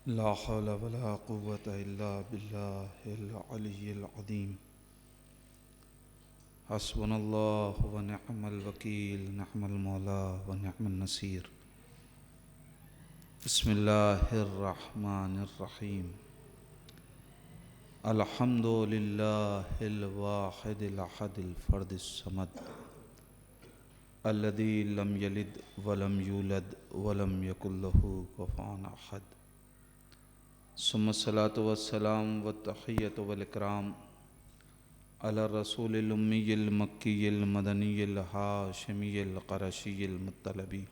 لا حول ولا قوة إلا بالله العلي العظيم. حسبنا الله ونعم الوكيل، نعم المولى ونعم النصير. بسم الله الرحمن الرحيم. الحمد لله الواحد الأحد الفرد الصمد الذي لم يلد ولم يولد ولم يكن له كفوا أحد. ثم الصلاة والسلام والتحية والإكرام على الرسول الأمي المكي المدني الهاشمي القرشي المطلبي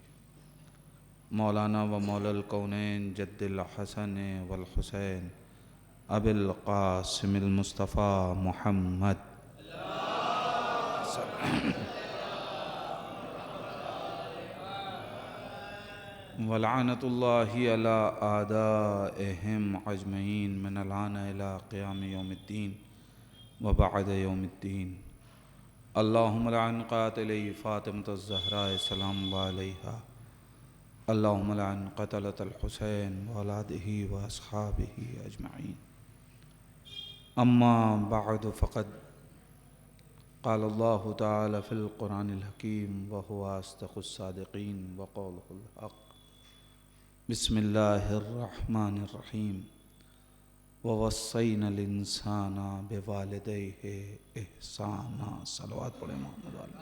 مولانا ومولا الكونين جد الحسن والحسين أبي القاسم المصطفى محمد ولعنة الله على أعدائهم أجمعين من الآن إلى قيام يوم الدين وبعد يوم الدين. اللهم لعن قاتلي فاطمة الزهراء سلام الله عليها. اللهم لعن قتلة الحسين وأولاده وأصحابه أجمعين. أما بعد، فقد قال الله تعالى في القرآن الحكيم وهو أصدق الصادقين وقوله الحق. بسم الله الرحمن الرحيم. ووصينا الإنسان بوالديه إحسانا. صلوات پڑھیں محمد علیہ.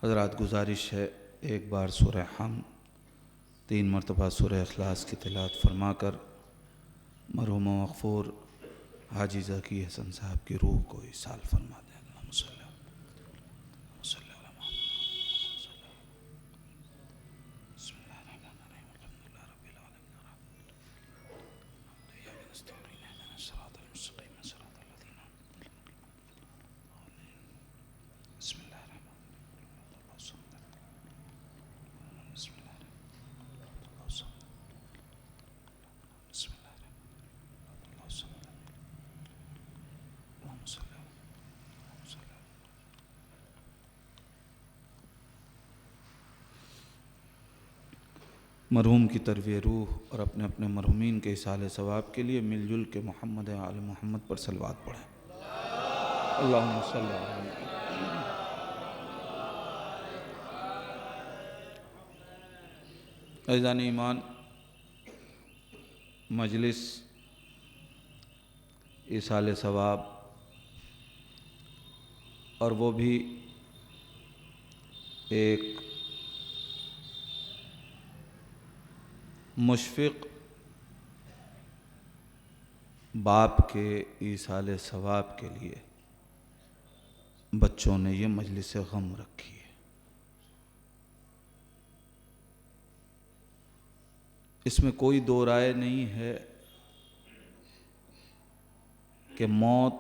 حضرات، گزارش ہے ایک بار سورہ حمد 3 مرتبہ سورہ اخلاص کی تلاوت فرما کر مرحوم و مغفور حاجی ذکی حسن صاحب کی روح کو ایصال فرما دیں. اللہم صلی اللہ علیہ محمد. بسم اللہ الرحمن الرحیم. الحمدللہ رب العالمین الرحمن الرحیم ایاک نستعین اہدنا الصراط المستقیم صراط الذین انعمت علیہم. بسم اللہ الرحمن الرحیم. بسم اللہ مرحوم کی ترویع روح اور اپنے اپنے مرحومین کے ایصال ثواب کے لیے مل جل کے محمد آل محمد پر صلوات پڑھیں. اللہم صلی علی عزیزان ایمان. مجلس ایصال ثواب، اور وہ بھی ایک مشفق باپ کے ایصال ثواب کے لیے بچوں نے یہ مجلس غم رکھی ہے. اس میں کوئی دو رائے نہیں ہے کہ موت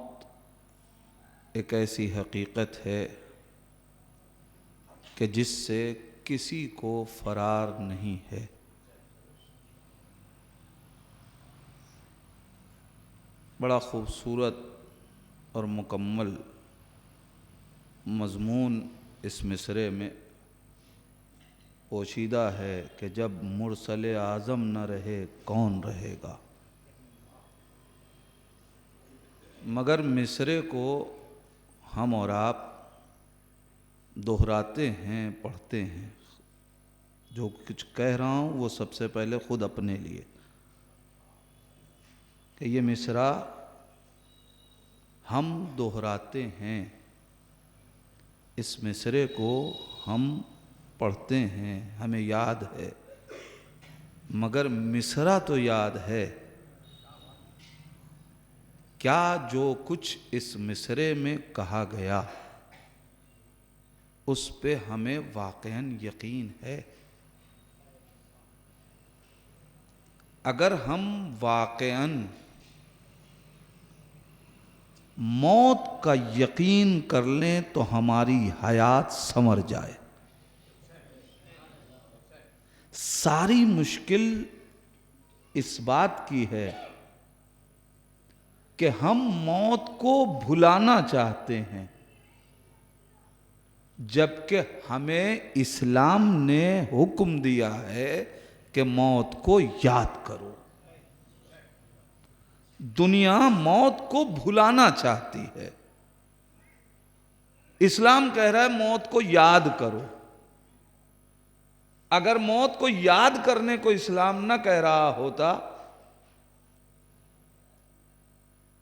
ایک ایسی حقیقت ہے کہ جس سے کسی کو فرار نہیں ہے. بڑا خوبصورت اور مکمل مضمون اس مصرعے میں پوشیدہ ہے کہ جب مرسل اعظم نہ رہے کون رہے گا. مگر مصرعے کو ہم اور آپ دہراتے ہیں، پڑھتے ہیں. جو کچھ کہہ رہا ہوں وہ سب سے پہلے خود اپنے لیے کہ یہ مصرع ہم دہراتے ہیں، اس مصرعے کو ہم پڑھتے ہیں، ہمیں یاد ہے. مگر مصرع تو یاد ہے، کیا جو کچھ اس مصرعے میں کہا گیا اس پہ ہمیں واقعاً یقین ہے؟ اگر ہم واقعاً موت کا یقین کر لیں تو ہماری حیات سنور جائے. ساری مشکل اس بات کی ہے کہ ہم موت کو بھلانا چاہتے ہیں. جبکہ ہمیں اسلام نے حکم دیا ہے کہ موت کو یاد کرو. دنیا موت کو بھلانا چاہتی ہے، اسلام کہہ رہا ہے موت کو یاد کرو. اگر موت کو یاد کرنے کو اسلام نہ کہہ رہا ہوتا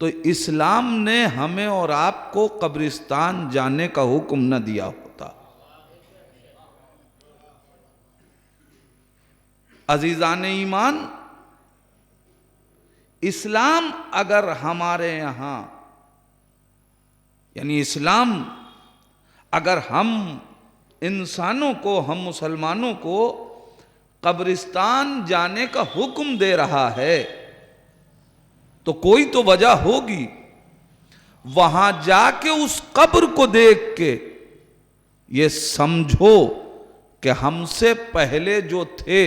تو اسلام نے ہمیں اور آپ کو قبرستان جانے کا حکم نہ دیا ہوتا. عزیزان ایمان، اسلام اگر ہمارے یہاں، یعنی اسلام اگر ہم انسانوں کو، ہم مسلمانوں کو قبرستان جانے کا حکم دے رہا ہے تو کوئی تو وجہ ہوگی. وہاں جا کے اس قبر کو دیکھ کے یہ سمجھو کہ ہم سے پہلے جو تھے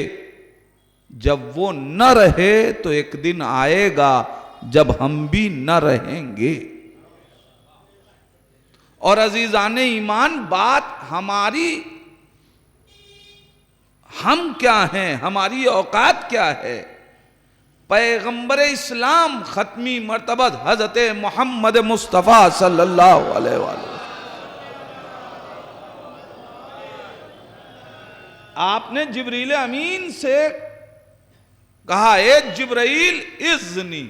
جب وہ نہ رہے تو ایک دن آئے گا جب ہم بھی نہ رہیں گے. اور عزیزان ایمان، بات ہماری، ہم کیا ہیں، ہماری اوقات کیا ہے. پیغمبر اسلام ختمی مرتبہ حضرت محمد مصطفیٰ صلی اللہ علیہ وآلہ آپ نے جبریل امین سے کہا، اے جبرائیل اذنی،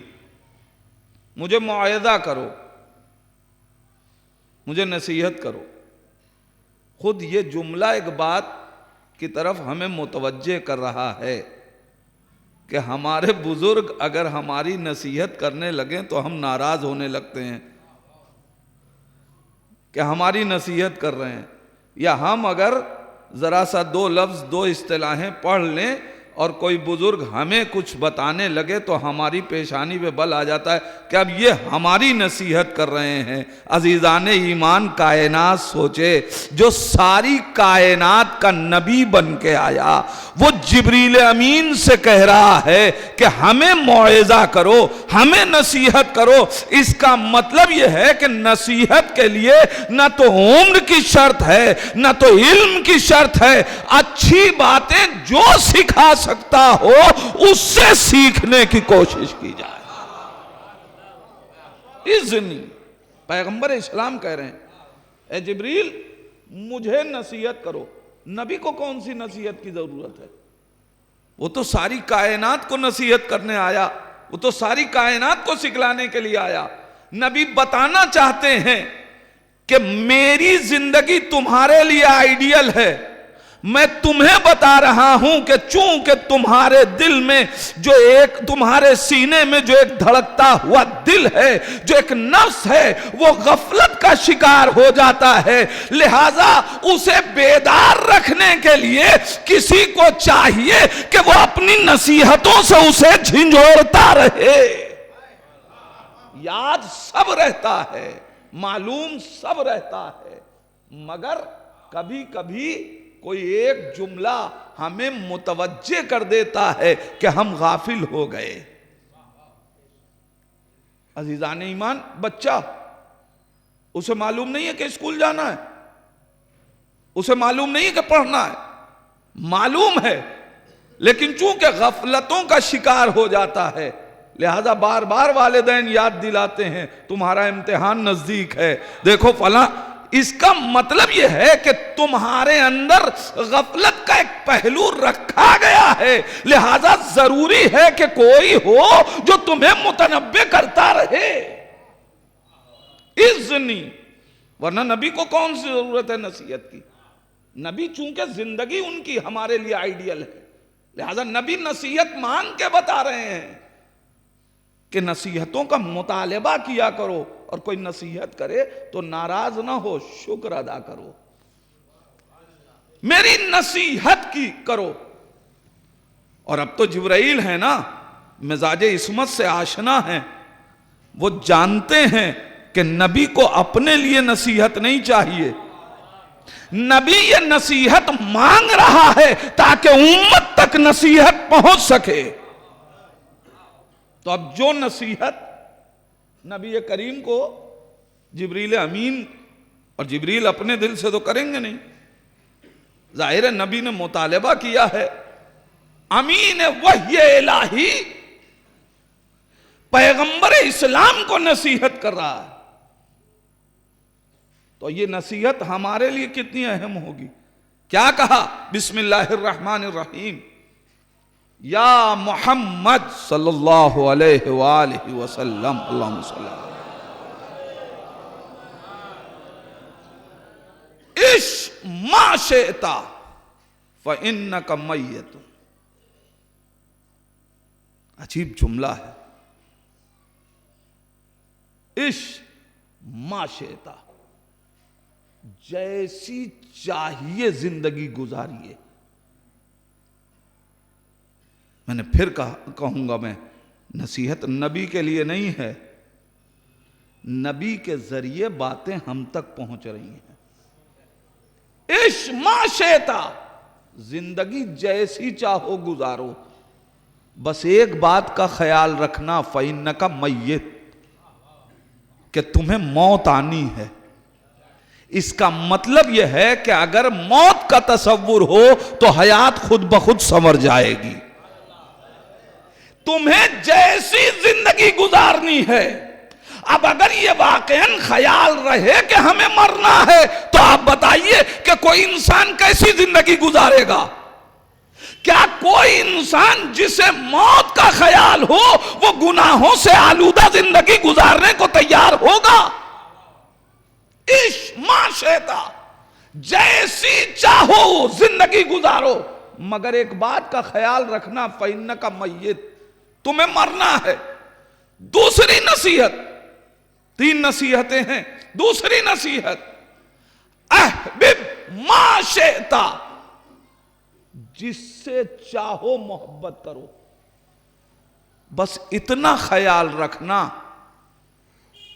مجھے موعظہ کرو، مجھے نصیحت کرو. خود یہ جملہ ایک بات کی طرف ہمیں متوجہ کر رہا ہے کہ ہمارے بزرگ اگر ہماری نصیحت کرنے لگیں تو ہم ناراض ہونے لگتے ہیں کہ ہماری نصیحت کر رہے ہیں. یا ہم اگر ذرا سا دو لفظ، دو اصطلاحیں پڑھ لیں اور کوئی بزرگ ہمیں کچھ بتانے لگے تو ہماری پیشانی پہ بل آ جاتا ہے کہ اب یہ ہماری نصیحت کر رہے ہیں. عزیزان ایمان، کائنات سوچے، جو ساری کائنات کا نبی بن کے آیا وہ جبریل امین سے کہہ رہا ہے کہ ہمیں موعظہ کرو، ہمیں نصیحت کرو. اس کا مطلب یہ ہے کہ نصیحت کے لیے نہ تو عمر کی شرط ہے نہ تو علم کی شرط ہے. اچھی باتیں جو سکھا سکتا ہو اس سے سیکھنے کی کوشش کی جائے. اذنی، پیغمبر اسلام کہہ رہے ہیں اے جبریل مجھے نصیحت کرو. نبی کو کون سی نصیحت کی ضرورت ہے؟ وہ تو ساری کائنات کو نصیحت کرنے آیا، وہ تو ساری کائنات کو سکھلانے کے لیے آیا. نبی بتانا چاہتے ہیں کہ میری زندگی تمہارے لیے آئیڈیل ہے. میں تمہیں بتا رہا ہوں کہ چونکہ تمہارے دل میں جو ایک، تمہارے سینے میں جو ایک دھڑکتا ہوا دل ہے، جو ایک نفس ہے، وہ غفلت کا شکار ہو جاتا ہے. لہذا اسے بیدار رکھنے کے لیے کسی کو چاہیے کہ وہ اپنی نصیحتوں سے اسے جھنجھوڑتا رہے. یاد سب رہتا ہے، معلوم سب رہتا ہے، مگر کبھی کبھی کوئی ایک جملہ ہمیں متوجہ کر دیتا ہے کہ ہم غافل ہو گئے. عزیزان ایمان، بچہ اسے معلوم نہیں ہے کہ اسکول جانا ہے، اسے معلوم نہیں ہے کہ پڑھنا ہے، معلوم ہے لیکن چونکہ غفلتوں کا شکار ہو جاتا ہے لہذا بار بار والدین یاد دلاتے ہیں تمہارا امتحان نزدیک ہے، دیکھو فلاں. اس کا مطلب یہ ہے کہ تمہارے اندر غفلت کا ایک پہلو رکھا گیا ہے، لہذا ضروری ہے کہ کوئی ہو جو تمہیں متنبہ کرتا رہے. اذنی، ورنہ نبی کو کون سی ضرورت ہے نصیحت کی؟ نبی چونکہ زندگی ان کی ہمارے لیے آئیڈیل ہے، لہذا نبی نصیحت مانگ کے بتا رہے ہیں کہ نصیحتوں کا مطالبہ کیا کرو، اور کوئی نصیحت کرے تو ناراض نہ ہو، شکر ادا کرو. میری نصیحت کی کرو. اور اب تو جبرائیل ہے نا، مزاج عصمت سے آشنا ہیں، وہ جانتے ہیں کہ نبی کو اپنے لیے نصیحت نہیں چاہیے، نبی یہ نصیحت مانگ رہا ہے تاکہ امت تک نصیحت پہنچ سکے. تو اب جو نصیحت نبی کریم کو جبریل امین اور جبریل اپنے دل سے تو کریں گے نہیں، ظاہر ہے نبی نے مطالبہ کیا ہے، امین وحی الہی پیغمبر اسلام کو نصیحت کر رہا ہے، تو یہ نصیحت ہمارے لیے کتنی اہم ہوگی۔ کیا کہا؟ بسم اللہ الرحمن الرحیم، یا محمد صلی اللہ علیہ وآلہ وسلم، اللہم صلی اللہ علیہ عِش ما شئت فإنک میت۔ عجیب جملہ ہے، عِش ما شئت، جیسی چاہیے زندگی گزاریے۔ میں نے پھر کہوں گا، میں نصیحت نبی کے لیے نہیں ہے، نبی کے ذریعے باتیں ہم تک پہنچ رہی ہیں۔ عِش ما شئت، زندگی جیسی چاہو گزارو، بس ایک بات کا خیال رکھنا، فإنک میت، کہ تمہیں موت آنی ہے۔ اس کا مطلب یہ ہے کہ اگر موت کا تصور ہو تو حیات خود بخود سنور جائے گی۔ تمہیں جیسی زندگی گزارنی ہے، اب اگر یہ واقعاً خیال رہے کہ ہمیں مرنا ہے تو آپ بتائیے کہ کوئی انسان کیسی زندگی گزارے گا؟ کیا کوئی انسان جسے موت کا خیال ہو وہ گناہوں سے آلودہ زندگی گزارنے کو تیار ہوگا؟ عِش ما شئت، جیسی چاہو زندگی گزارو، مگر ایک بات کا خیال رکھنا، فإنک میت، تمہیں مرنا ہے۔ دوسری نصیحت، تین نصیحتیں ہیں، دوسری نصیحت، احبب ما شئت، جس سے چاہو محبت کرو، بس اتنا خیال رکھنا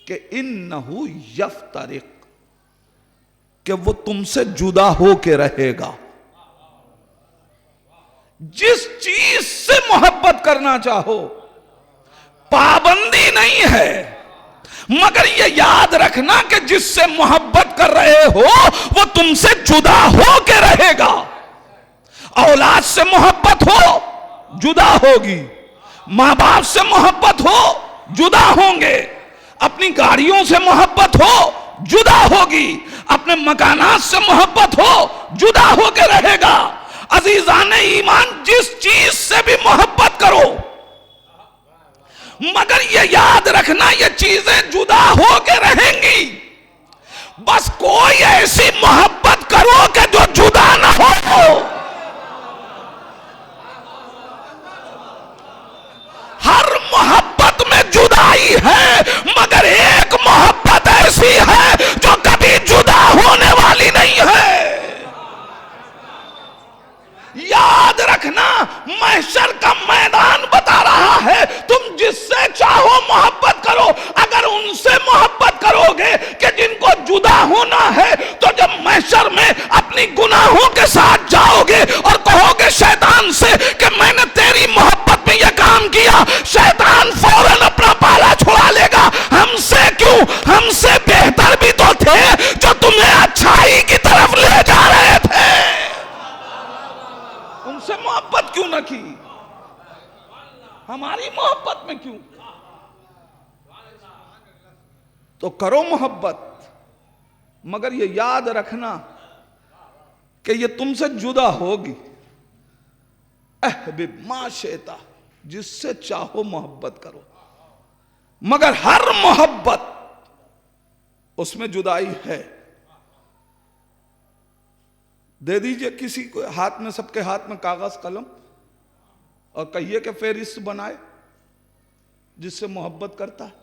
کہ انہو یفترق، کہ وہ تم سے جدا ہو کے رہے گا۔ جس چیز سے محبت کرنا چاہو، پابندی نہیں ہے، مگر یہ یاد رکھنا کہ جس سے محبت کر رہے ہو وہ تم سے جدا ہو کے رہے گا۔ اولاد سے محبت ہو جدا ہوگی، ماں باپ سے محبت ہو جدا ہوں گے، اپنی گاڑیوں سے محبت ہو جدا ہوگی، اپنے مکانات سے محبت ہو جدا ہو کے رہے گا۔ عزیزان ایمان، جس چیز سے بھی محبت کرو، مگر یہ یاد رکھنا یہ چیزیں جدا ہو کے رہیں گی۔ بس کوئی ایسی محبت کرو کہ جو جدا نہ ہو۔ ہر محبت میں جدائی ہے، مگر ایک محبت ایسی ہے جو کبھی جدا ہونے والی نہیں ہے۔ یاد رکھنا، محشر کا میدان بتا رہا ہے، تم جس سے چاہو محبت کرو، اگر ان سے محبت کرو گے کہ جن کو جدا ہونا ہے، تو جب محشر میں اپنی گناہوں کے ساتھ جاؤ گے اور کہو گے شیطان سے کہ میں نے تیری محبت میں یہ کام کیا، شیطان فوراً اپنا پالا چھوڑا لے گا۔ ہم سے کیوں؟ ہم سے بہتر بھی تو تھے جو تمہیں اچھائی کی طرف لے جا رہے تھے، ان سے محبت کیوں نہ کی؟ ہماری محبت میں کیوں؟ تو کرو محبت، مگر یہ یاد رکھنا کہ یہ تم سے جدا ہوگی۔ احبب ما شئت، جس سے چاہو محبت کرو، مگر ہر محبت اس میں جدائی ہے۔ دے دیجئے کسی کو ہاتھ میں، سب کے ہاتھ میں کاغذ قلم، اور کہیے کہ فہرست بنائے جس سے محبت کرتا ہے،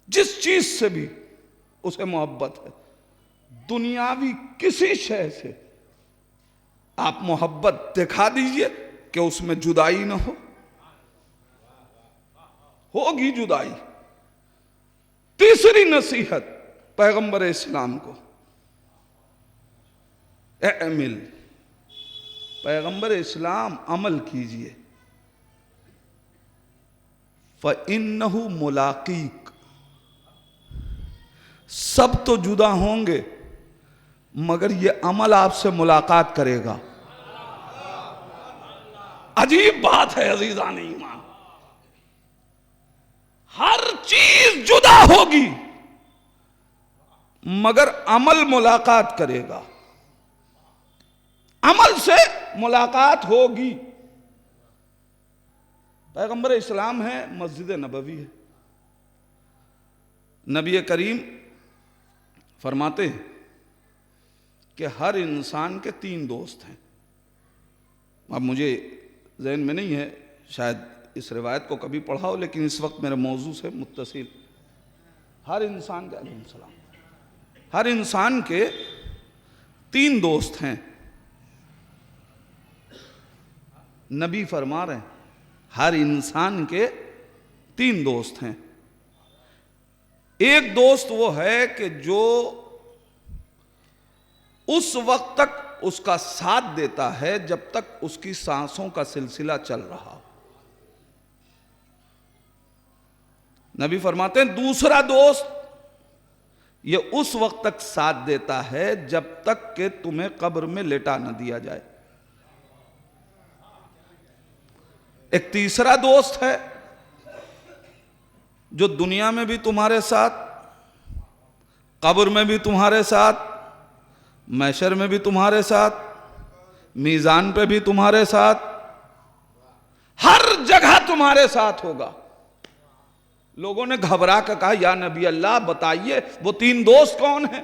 جس چیز سے بھی اسے محبت ہے، دنیاوی کسی شے سے آپ محبت دکھا دیجئے کہ اس میں جدائی نہ ہو، ہوگی جدائی۔ تیسری نصیحت پیغمبر اسلام کو، اعمل، پیغمبر اسلام عمل کیجئے، فَإِنَّهُ مُلَاقِيك، سب تو جدا ہوں گے مگر یہ عمل آپ سے ملاقات کرے گا. عجیب بات ہے عزیزان ایمان. ہر چیز جدا ہوگی مگر عمل ملاقات کرے گا. عمل سے ملاقات ہوگی. پیغمبر اسلام ہے، مسجد نبوی ہے. نبی کریم فرماتے ہیں کہ ہر انسان کے 3 دوست ہیں. اب مجھے ذہن میں نہیں ہے، شاید اس روایت کو کبھی پڑھا ہو، لیکن اس وقت میرے موضوع سے متصل. ہر انسان کے علیہ السلام ہر انسان کے 3 دوست ہیں. نبی فرما رہے ہیں ہر انسان کے 3 دوست ہیں. ایک دوست وہ ہے کہ جو اس وقت تک اس کا ساتھ دیتا ہے جب تک اس کی سانسوں کا سلسلہ چل رہا ہو. نبی فرماتے ہیں دوسرا دوست یہ اس وقت تک ساتھ دیتا ہے جب تک کہ تمہیں قبر میں لٹا نہ دیا جائے. ایک تیسرا دوست ہے جو دنیا میں بھی تمہارے ساتھ، قبر میں بھی تمہارے ساتھ، محشر میں بھی تمہارے ساتھ، میزان پہ بھی تمہارے ساتھ، ہر جگہ تمہارے ساتھ ہوگا. لوگوں نے گھبرا کر کہا یا نبی اللہ بتائیے وہ 3 دوست کون ہیں؟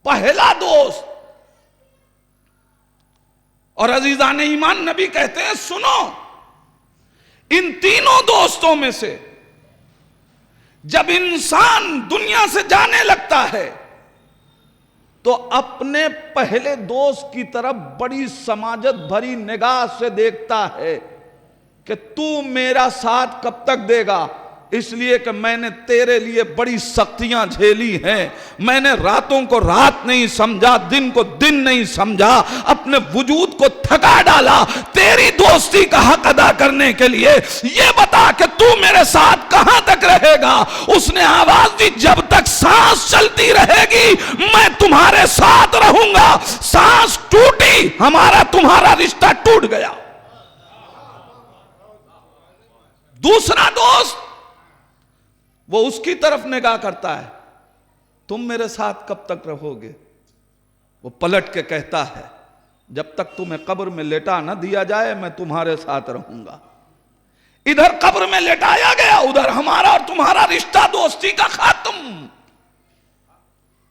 پہلا دوست، اور عزیزان ایمان نبی کہتے ہیں سنو، ان تینوں دوستوں میں سے جب انسان دنیا سے جانے لگتا ہے تو اپنے پہلے دوست کی طرف بڑی سماجت بھری نگاہ سے دیکھتا ہے کہ تو میرا ساتھ کب تک دے گا، اس لیے کہ میں نے تیرے لیے بڑی سختیاں جھیلی ہیں. میں نے راتوں کو رات نہیں سمجھا، دن کو دن نہیں سمجھا، اپنے وجود کو تھکا ڈالا تیری دوستی کا حق ادا کرنے کے لیے. یہ بتا کہ تو میرے ساتھ کہاں تک رہے گا؟ اس نے آواز دی جب تک سانس چلتی رہے گی میں تمہارے ساتھ رہوں گا. سانس ٹوٹی ہمارا تمہارا رشتہ ٹوٹ گیا. دوسرا دوست وہ اس کی طرف نگاہ کرتا ہے تم میرے ساتھ کب تک رہو گے؟ وہ پلٹ کے کہتا ہے جب تک تمہیں قبر میں لٹا نہ دیا جائے میں تمہارے ساتھ رہوں گا. ادھر قبر میں لٹایا گیا، ادھر ہمارا اور تمہارا رشتہ دوستی کا ختم.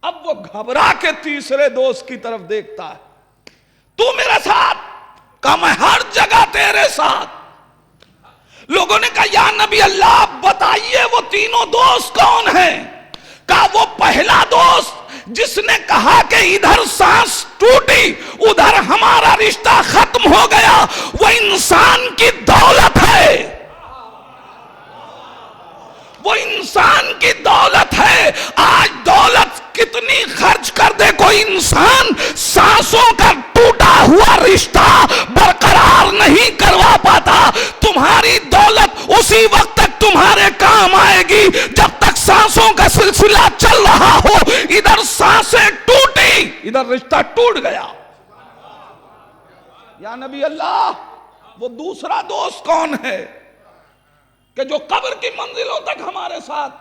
اب وہ گھبرا کے تیسرے دوست کی طرف دیکھتا ہے تو میرے ساتھ، کہا میں ہر جگہ تیرے ساتھ. لوگوں نے کہا یا نبی اللہ بتائیے وہ تینوں دوست کون ہیں؟ کہا وہ پہلا دوست جس نے کہا کہ ادھر سانس ٹوٹی ادھر ہمارا رشتہ ختم ہو گیا، وہ انسان کی دولت ہے. وہ انسان کی دولت ہے. آج دولت کتنی خرچ کر دے کوئی انسان سانسوں کا ٹوٹا ہوا رشتہ برقرار نہیں کروا پاتا. تمہاری دولت اسی وقت تک تمہارے کام آئے گی جب تک سانسوں کا سلسلہ چل رہا ہو. ادھر سانسیں ٹوٹی ادھر رشتہ ٹوٹ گیا. یا نبی اللہ وہ دوسرا دوست کون ہے کہ جو قبر کی منزلوں تک ہمارے ساتھ؟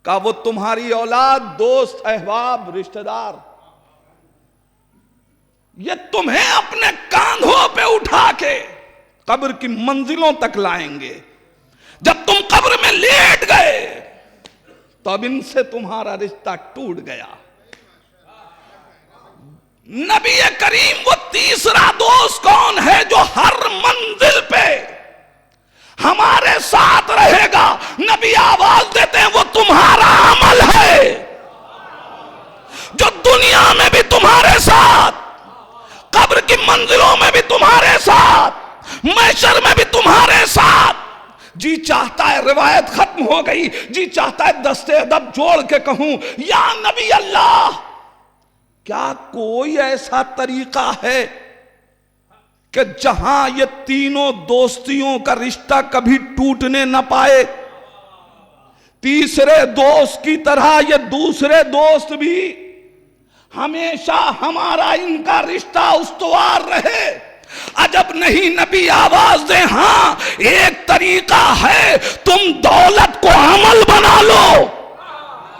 کہا وہ تمہاری اولاد، دوست، احباب، رشتہ دار. یہ تمہیں اپنے کاندھوں پہ اٹھا کے قبر کی منزلوں تک لائیں گے. جب تم قبر میں لیٹ گئے تو اب ان سے تمہارا رشتہ ٹوٹ گیا. نبی کریم وہ تیسرا دوست کون ہے جو ہر منزل پہ ہمارے ساتھ رہے گا؟ نبی آواز دیتے ہیں وہ تمہارا عمل ہے جو دنیا میں بھی تمہارے ساتھ، قبر کی منزلوں میں بھی تمہارے ساتھ، محشر میں بھی تمہارے ساتھ. جی چاہتا ہے روایت ختم ہو گئی، جی چاہتا ہے دستے ادب جوڑ کے کہوں یا نبی اللہ کیا کوئی ایسا طریقہ ہے کہ جہاں یہ تینوں دوستیوں کا رشتہ کبھی ٹوٹنے نہ پائے؟ تیسرے دوست کی طرح یہ دوسرے دوست بھی ہمیشہ ہمارا ان کا رشتہ استوار رہے. عجب نہیں نبی آواز دیں ہاں ایک طریقہ ہے تم دولت کو عمل بنا لو.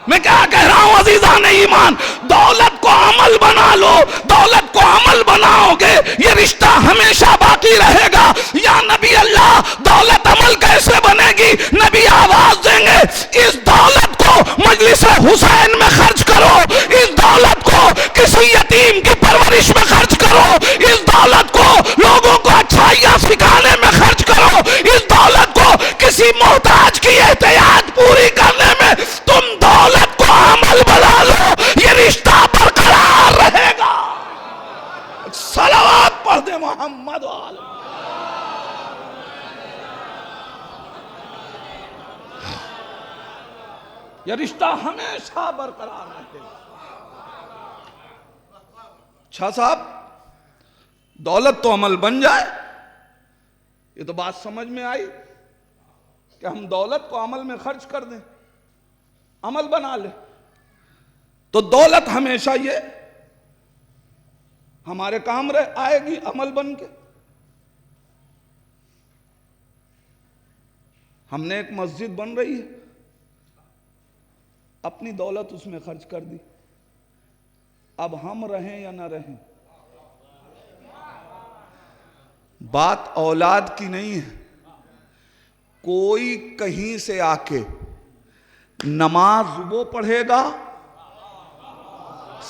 میں کیا کہہ رہا ہوں عزیزان ایمان؟ دولت کو عمل بنا لو. دولت کو عمل بناؤ گے یہ رشتہ ہمیشہ باقی رہے گا. یا نبی اللہ دولت عمل کیسے بنے گی؟ نبی آواز دیں گے اس دولت کو مجلس حسین میں خرچ کرو, اس دولت کو کسی یتیم کی پرورش میں خرچ کرو, اس دولت کو لوگوں کو اچھائیاں سکھانے میں خرچ کرو, اس دولت کو کسی محتاج کی احتیاج پوری کرنے میں تم دولت کو عمل بنا لو, یہ رشتہ برقرار رہے گا. صلوات پڑھ دے محمد وآلہ. یہ رشتہ ہمیشہ برقرار رہے گا. اچھا صاحب دولت تو عمل بن جائے, یہ تو بات سمجھ میں آئی کہ ہم دولت کو عمل میں خرچ کر دیں, عمل بنا لیں, تو دولت ہمیشہ یہ ہمارے کام آئے گی عمل بن کے. ہم نے ایک مسجد بن رہی ہے, اپنی دولت اس میں خرچ کر دی, اب ہم رہیں یا نہ رہیں, بات اولاد کی نہیں ہے. کوئی کہیں سے آ کے نماز وہ پڑھے گا,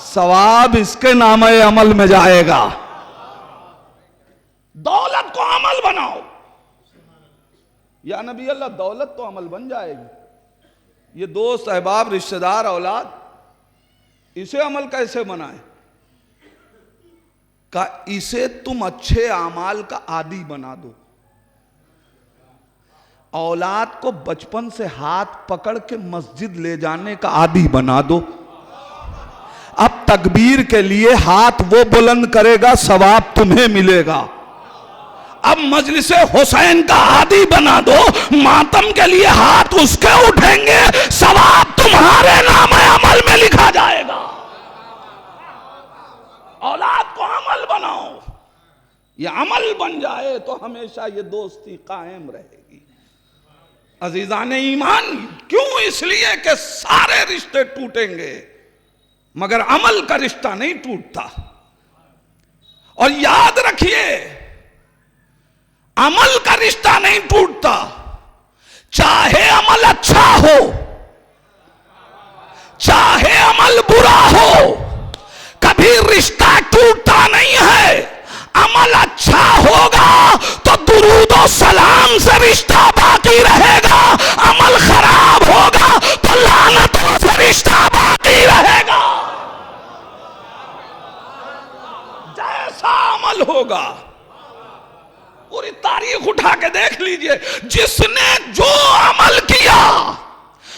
ثواب اس کے نامہ عمل میں جائے گا. دولت کو عمل بناؤ. یا نبی اللہ دولت تو عمل بن جائے گی, یہ دوست احباب رشتہ دار اولاد اسے عمل کیسے بنائیں؟ کہ اسے تم اچھے اعمال کا عادی بنا دو. اولاد کو بچپن سے ہاتھ پکڑ کے مسجد لے جانے کا عادی بنا دو. اب تکبیر کے لیے ہاتھ وہ بلند کرے گا ثواب تمہیں ملے گا. اب مجلس حسین کا عادی بنا دو, ماتم کے لیے ہاتھ اس کے اٹھیں گے ثواب تمہارے نام عمل میں لکھا جائے گا. اولاد کو عمل بناؤ, یہ عمل بن جائے تو ہمیشہ یہ دوستی قائم رہے گی. عزیزان ایمان کیوں؟ اس لیے کہ سارے رشتے ٹوٹیں گے مگر عمل کا رشتہ نہیں ٹوٹتا. اور یاد رکھیے عمل کا رشتہ نہیں ٹوٹتا, چاہے عمل اچھا ہو چاہے عمل برا ہو, کبھی رشتہ ٹوٹتا نہیں ہے. عمل اچھا ہوگا تو درود و سلام سے رشتہ باقی رہے گا, عمل خراب ہوگا تو لعنتوں سے رشتہ باقی رہے گا. جیسا عمل ہوگا, پوری تاریخ اٹھا کے دیکھ لیجئے, جس نے جو عمل کیا,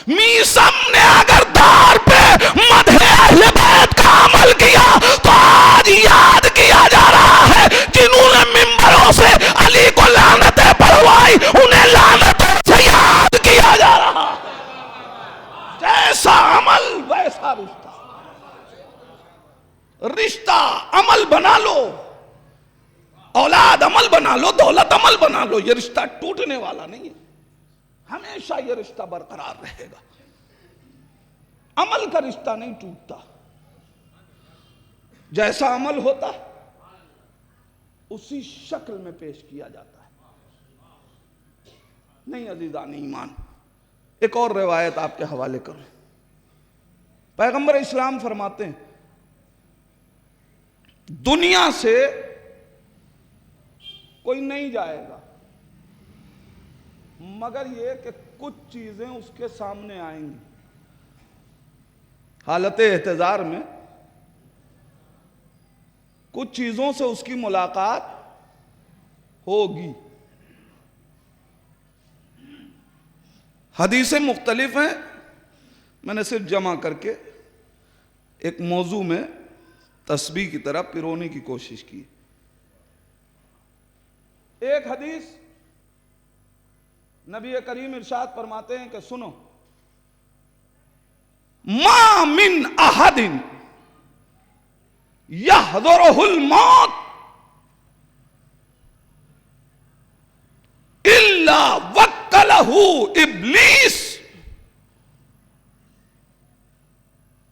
میسم نے اگر دار پہ مدح اہل بیت کا عمل کیا تو آج یاد کیا جا رہا ہے جنہوں نے منبروں سے علی کو لعنتیں پڑھوائی انہیں لعنتوں سے یاد کیا جا رہا ہے. جیسا عمل ویسا رشتہ. رشتہ عمل بنا لو, اولاد عمل بنا لو, دولت عمل بنا لو, یہ رشتہ ٹوٹنے والا نہیں ہے, ہمیشہ یہ رشتہ برقرار رہے گا. عمل کا رشتہ نہیں ٹوٹتا, جیسا عمل ہوتا اسی شکل میں پیش کیا جاتا ہے. نہیں عزیزان ایمان, ایک اور روایت آپ کے حوالے کروں. پیغمبر اسلام فرماتے ہیں دنیا سے کوئی نہیں جائے گا مگر یہ کہ کچھ چیزیں اس کے سامنے آئیں گی. حالت احتضار میں کچھ چیزوں سے اس کی ملاقات ہوگی. حدیثیں مختلف ہیں, میں نے صرف جمع کر کے ایک موضوع میں تسبیح کی طرح پیرونے کی کوشش کی. ایک حدیث نبی کریم ارشاد فرماتے ہیں کہ سنو, ما من احد یحضرہ الموت الا وکلہ ابلیس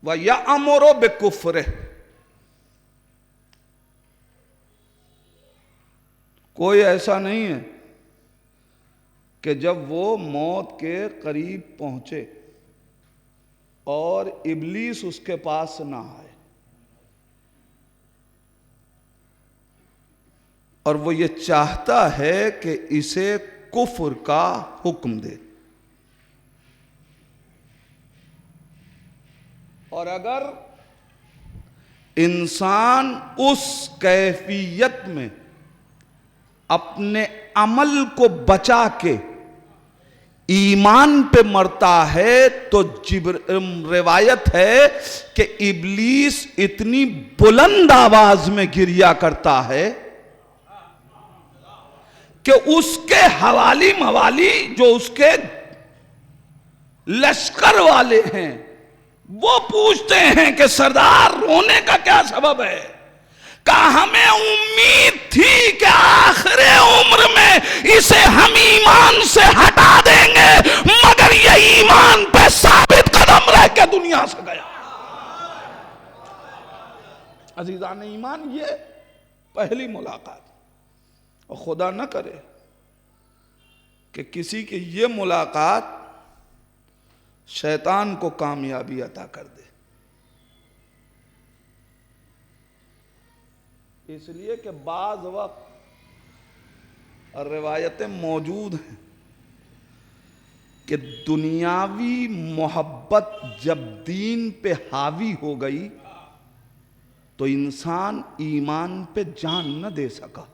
ویأمر بکفرہ. کوئی ایسا نہیں ہے کہ جب وہ موت کے قریب پہنچے اور ابلیس اس کے پاس نہ آئے اور وہ یہ چاہتا ہے کہ اسے کفر کا حکم دے. اور اگر انسان اس کیفیت میں اپنے عمل کو بچا کے ایمان پہ مرتا ہے تو روایت ہے کہ ابلیس اتنی بلند آواز میں گریا کرتا ہے کہ اس کے حوالی موالی جو اس کے لشکر والے ہیں وہ پوچھتے ہیں کہ سردار رونے کا کیا سبب ہے؟ کہا ہمیں امید تھی کہ آخر عمر میں اسے ہم ایمان سے ہٹا دیں گے مگر یہ ایمان پہ ثابت قدم رہ کے دنیا سے گیا. عزیزان ایمان یہ پہلی ملاقات. اور خدا نہ کرے کہ کسی کی یہ ملاقات شیطان کو کامیابی عطا کر دے. اس لیے کہ بعض وقت روایتیں موجود ہیں کہ دنیاوی محبت جب دین پہ حاوی ہو گئی تو انسان ایمان پہ جان نہ دے سکا.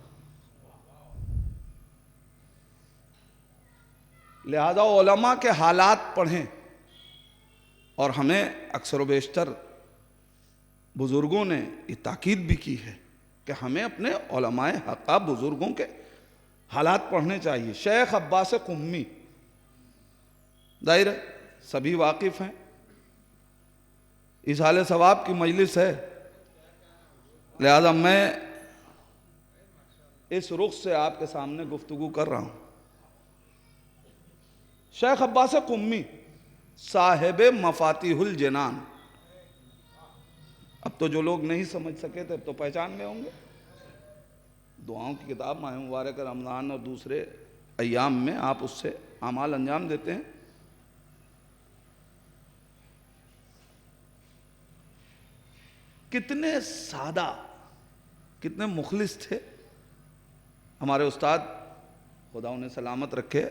لہذا علماء کے حالات پڑھیں. اور ہمیں اکثر و بیشتر بزرگوں نے یہ تاکید بھی کی ہے کہ ہمیں اپنے علماء حقہ بزرگوں کے حالات پڑھنے چاہیے. شیخ عباس قمی ظاہر سبھی واقف ہیں، اصحال ثواب کی مجلس ہے، لہذا میں اس رخ سے آپ کے سامنے گفتگو کر رہا ہوں. شیخ عباس قمی صاحب مفاتیح الجنان. اب تو جو لوگ نہیں سمجھ سکے تھے اب تو پہچان گئے ہوں گے. دعاؤں کی کتاب ماہ مبارک رمضان اور دوسرے ایام میں آپ اس سے اعمال انجام دیتے ہیں. کتنے سادہ، کتنے مخلص تھے ہمارے استاد، خدا انہیں سلامت رکھے،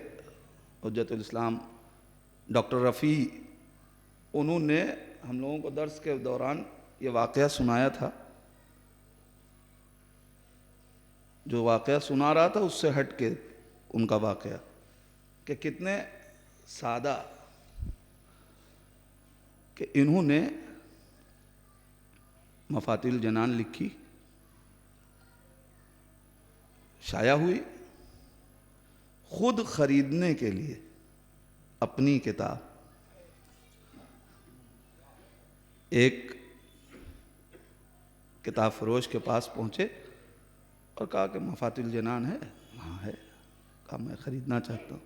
حجت الاسلام ڈاکٹر رفیع. انہوں نے ہم لوگوں کو درس کے دوران یہ واقعہ سنایا تھا. جو واقعہ سنا رہا تھا اس سے ہٹ کے ان کا واقعہ کہ کتنے سادہ کہ انہوں نے مفاتیح الجنان لکھی، شائع ہوئی. خود خریدنے کے لیے اپنی کتاب ایک کتاب فروش کے پاس پہنچے اور کہا کہ مفاتیح الجنان ہے؟ ہاں ہے. کہا میں خریدنا چاہتا ہوں.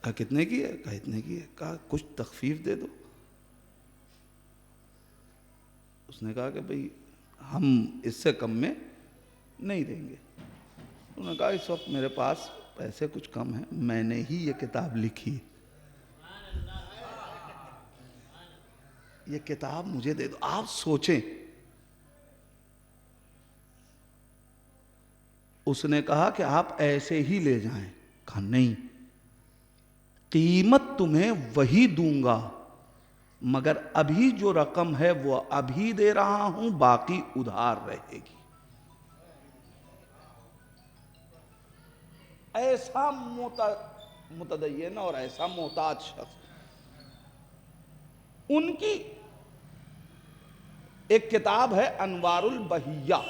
کہا کتنے کی ہے؟ کہا اتنے کی ہے. کہا کچھ تخفیف دے دو. اس نے کہا کہ بھئی ہم اس سے کم میں نہیں دیں گے. انہوں نے کہا اس وقت میرے پاس پیسے کچھ کم ہیں، میں نے ہی یہ کتاب لکھی، یہ کتاب مجھے دے دو. آپ سوچیں. اس نے کہا کہ آپ ایسے ہی لے جائیں. کہا نہیں، قیمت تمہیں وہی دوں گا مگر ابھی جو رقم ہے وہ ابھی دے رہا ہوں، باقی ادھار رہے گی. ایسا متدین اور ایسا محتاج شخص. ان کی ایک کتاب ہے انوار البہیہ،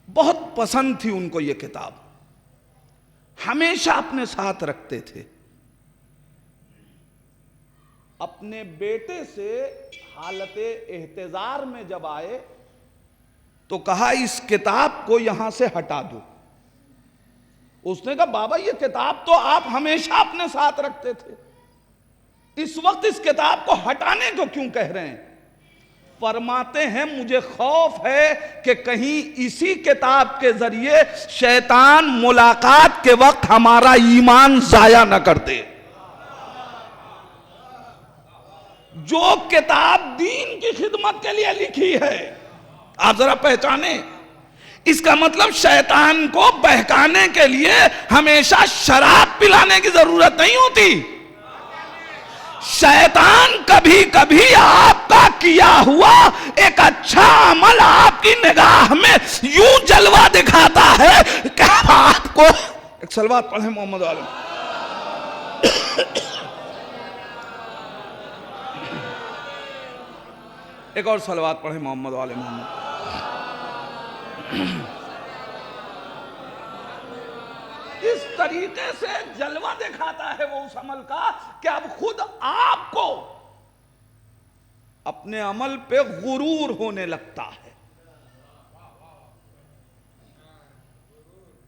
بہت پسند تھی ان کو یہ کتاب، ہمیشہ اپنے ساتھ رکھتے تھے. اپنے بیٹے سے حالت احتضار میں جب آئے تو کہا اس کتاب کو یہاں سے ہٹا دو. اس نے کہا بابا یہ کتاب تو آپ ہمیشہ اپنے ساتھ رکھتے تھے, اس وقت اس کتاب کو ہٹانے کو کیوں کہہ رہے ہیں؟ فرماتے ہیں مجھے خوف ہے کہ کہیں اسی کتاب کے ذریعے شیطان ملاقات کے وقت ہمارا ایمان ضائع نہ کر دے. جو کتاب دین کی خدمت کے لیے لکھی ہے, آپ ذرا پہچانیں, اس کا مطلب شیطان کو بہکانے کے لیے ہمیشہ شراب پلانے کی ضرورت نہیں ہوتی. شیطان کبھی کبھی آپ کا کیا ہوا ایک اچھا عمل آپ کی نگاہ میں یوں جلوہ دکھاتا ہے کہ آپ کو ایک صلوات پڑھیں محمد عالم. ایک اور صلوات پڑھیں محمد عالم محمد. اس طریقے سے جلوہ دکھاتا ہے وہ اس عمل کا کہ اب خود آپ کو اپنے عمل پہ غرور ہونے لگتا ہے.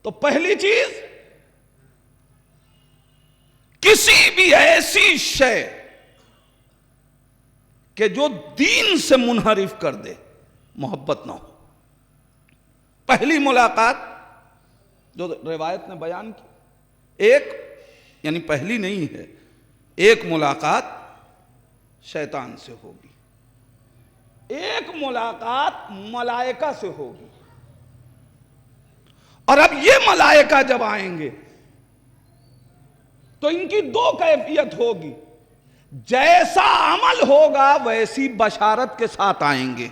تو پہلی چیز, کسی بھی ایسی شے کہ جو دین سے منحرف کر دے, محبت نہ ہو. پہلی ملاقات جو روایت نے بیان کی, ایک یعنی پہلی نہیں ہے, ایک ملاقات شیطان سے ہوگی, ایک ملاقات ملائکہ سے ہوگی. اور اب یہ ملائکہ جب آئیں گے تو ان کی دو کیفیت ہوگی, جیسا عمل ہوگا ویسی بشارت کے ساتھ آئیں گے.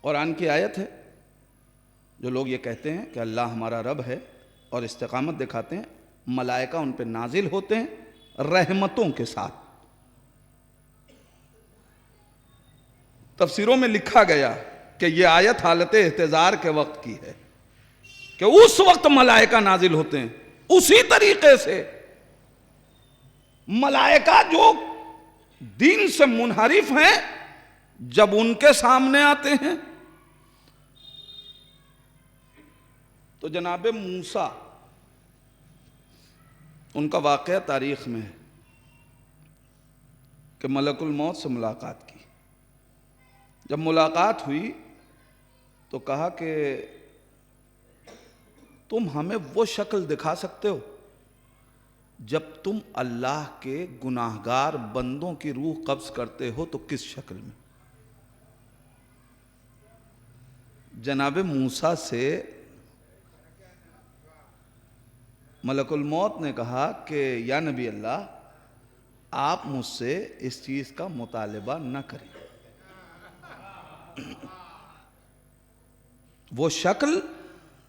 قرآن کی آیت ہے, جو لوگ یہ کہتے ہیں کہ اللہ ہمارا رب ہے اور استقامت دکھاتے ہیں, ملائکہ ان پہ نازل ہوتے ہیں رحمتوں کے ساتھ. تفسیروں میں لکھا گیا کہ یہ آیت حالت احتضار کے وقت کی ہے, کہ اس وقت ملائکہ نازل ہوتے ہیں. اسی طریقے سے ملائکہ جو دین سے منحرف ہیں جب ان کے سامنے آتے ہیں تو جناب موسیٰ, ان کا واقعہ تاریخ میں ہے کہ ملک الموت سے ملاقات کی. جب ملاقات ہوئی تو کہا کہ تم ہمیں وہ شکل دکھا سکتے ہو جب تم اللہ کے گناہگار بندوں کی روح قبض کرتے ہو, تو کس شکل میں؟ جناب موسیٰ سے ملک الموت نے کہا کہ یا نبی اللہ, آپ مجھ سے اس چیز کا مطالبہ نہ کریں. وہ شکل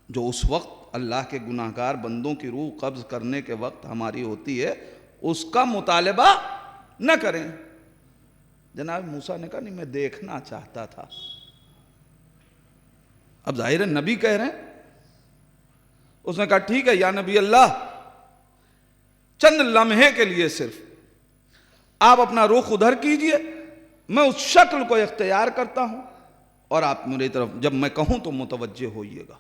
جو اس وقت اللہ کے گناہگار بندوں کی روح قبض کرنے کے وقت ہماری ہوتی ہے, اس کا مطالبہ نہ کریں. جناب موسیٰ نے کہا نہیں, میں دیکھنا چاہتا تھا. اب ظاہر ہے نبی کہہ رہے ہیں. اس نے کہا ٹھیک ہے یا نبی اللہ, چند لمحے کے لیے صرف آپ اپنا رخ ادھر کیجئے, میں اس شکل کو اختیار کرتا ہوں اور آپ میری طرف جب میں کہوں تو متوجہ ہوئیے گا.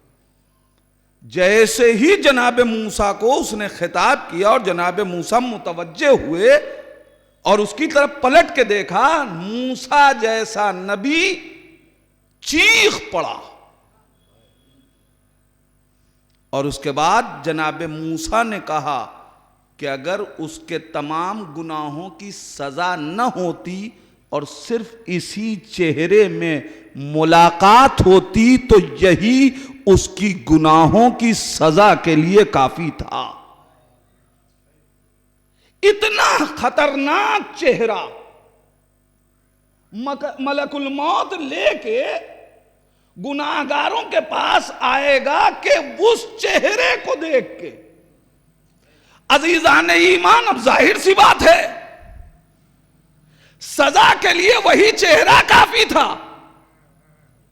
جیسے ہی جناب موسیٰ کو اس نے خطاب کیا اور جناب موسیٰ متوجہ ہوئے اور اس کی طرف پلٹ کے دیکھا, موسیٰ جیسا نبی چیخ پڑا. اور اس کے بعد جناب موسیٰ نے کہا کہ اگر اس کے تمام گناہوں کی سزا نہ ہوتی اور صرف اسی چہرے میں ملاقات ہوتی تو یہی اس کی گناہوں کی سزا کے لیے کافی تھا. اتنا خطرناک چہرہ ملک الموت لے کے گناہگاروں کے پاس آئے گا کہ اس چہرے کو دیکھ کے. عزیزان ایمان, اب ظاہر سی بات ہے سزا کے لیے وہی چہرہ کافی تھا,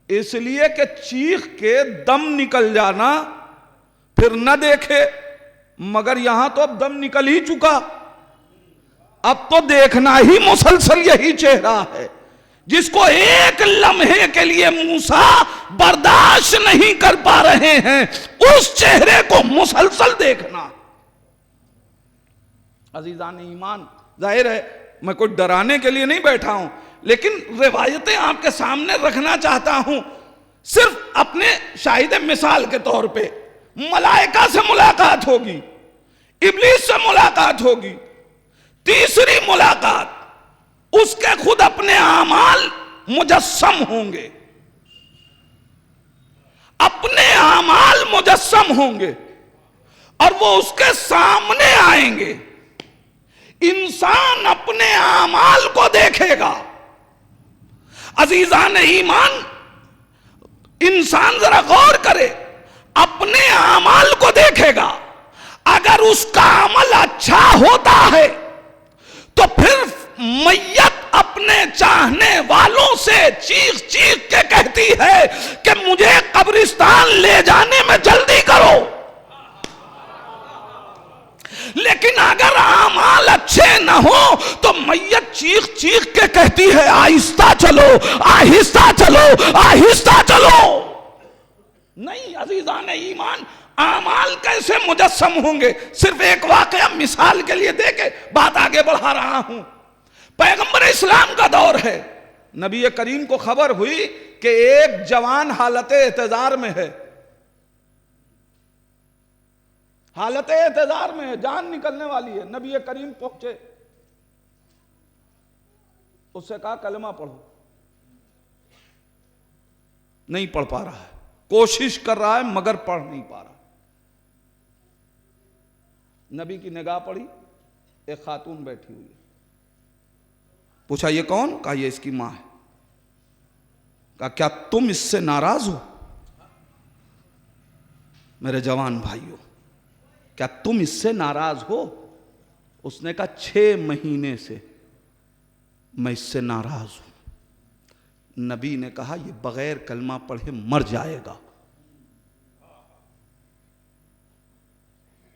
اس لیے کہ چیخ کے دم نکل جانا پھر نہ دیکھے، مگر یہاں تو اب دم نکل ہی چکا، اب تو دیکھنا ہی مسلسل یہی چہرہ ہے جس کو ایک لمحے کے لیے موسیٰ برداشت نہیں کر پا رہے ہیں، اس چہرے کو مسلسل دیکھنا۔ عزیزان ایمان، ظاہر ہے میں کوئی ڈرانے کے لیے نہیں بیٹھا ہوں، لیکن روایتیں آپ کے سامنے رکھنا چاہتا ہوں صرف اپنے شاہد مثال کے طور پہ۔ ملائکہ سے ملاقات ہوگی، ابلیس سے ملاقات ہوگی، تیسری ملاقات اس کے خود اپنے اعمال مجسم ہوں گے، اپنے اعمال مجسم ہوں گے اور وہ اس کے سامنے آئیں گے۔ انسان اپنے اعمال کو دیکھے گا۔ عزیزان ایمان، انسان ذرا غور کرے، اپنے اعمال کو دیکھے گا۔ اگر اس کا عمل اچھا ہوتا ہے تو پھر میت اپنے چاہنے والوں سے چیخ چیخ کے کہتی ہے کہ مجھے قبرستان لے جانے میں جلدی کرو۔ لیکن اگر اعمال اچھے نہ ہو تو میت چیخ چیخ کے کہتی ہے آہستہ چلو، آہستہ چلو، آہستہ چلو۔ نہیں عزیزان ایمان، اعمال کیسے مجسم ہوں گے؟ صرف ایک واقعہ مثال کے لیے دے کے بات آگے بڑھا رہا ہوں۔ پیغمبر اسلام کا دور ہے، نبی کریم کو خبر ہوئی کہ ایک جوان حالت اعتذار میں ہے، حالت اعتذار میں ہے، جان نکلنے والی ہے۔ نبی کریم پہنچے، اس سے کہا کلمہ پڑھو، نہیں پڑھ پا رہا ہے، کوشش کر رہا ہے مگر پڑھ نہیں پا رہا۔ نبی کی نگاہ پڑی، ایک خاتون بیٹھی ہوئی ہے، پوچھا یہ کون؟ کہا یہ اس کی ماں ہے۔ کہا کیا تم اس سے ناراض ہو؟ میرے جوان بھائیو، کیا تم اس سے ناراض ہو؟ اس نے کہا 6 مہینے سے میں اس سے ناراض ہوں۔ نبی نے کہا یہ بغیر کلمہ پڑھے مر جائے گا۔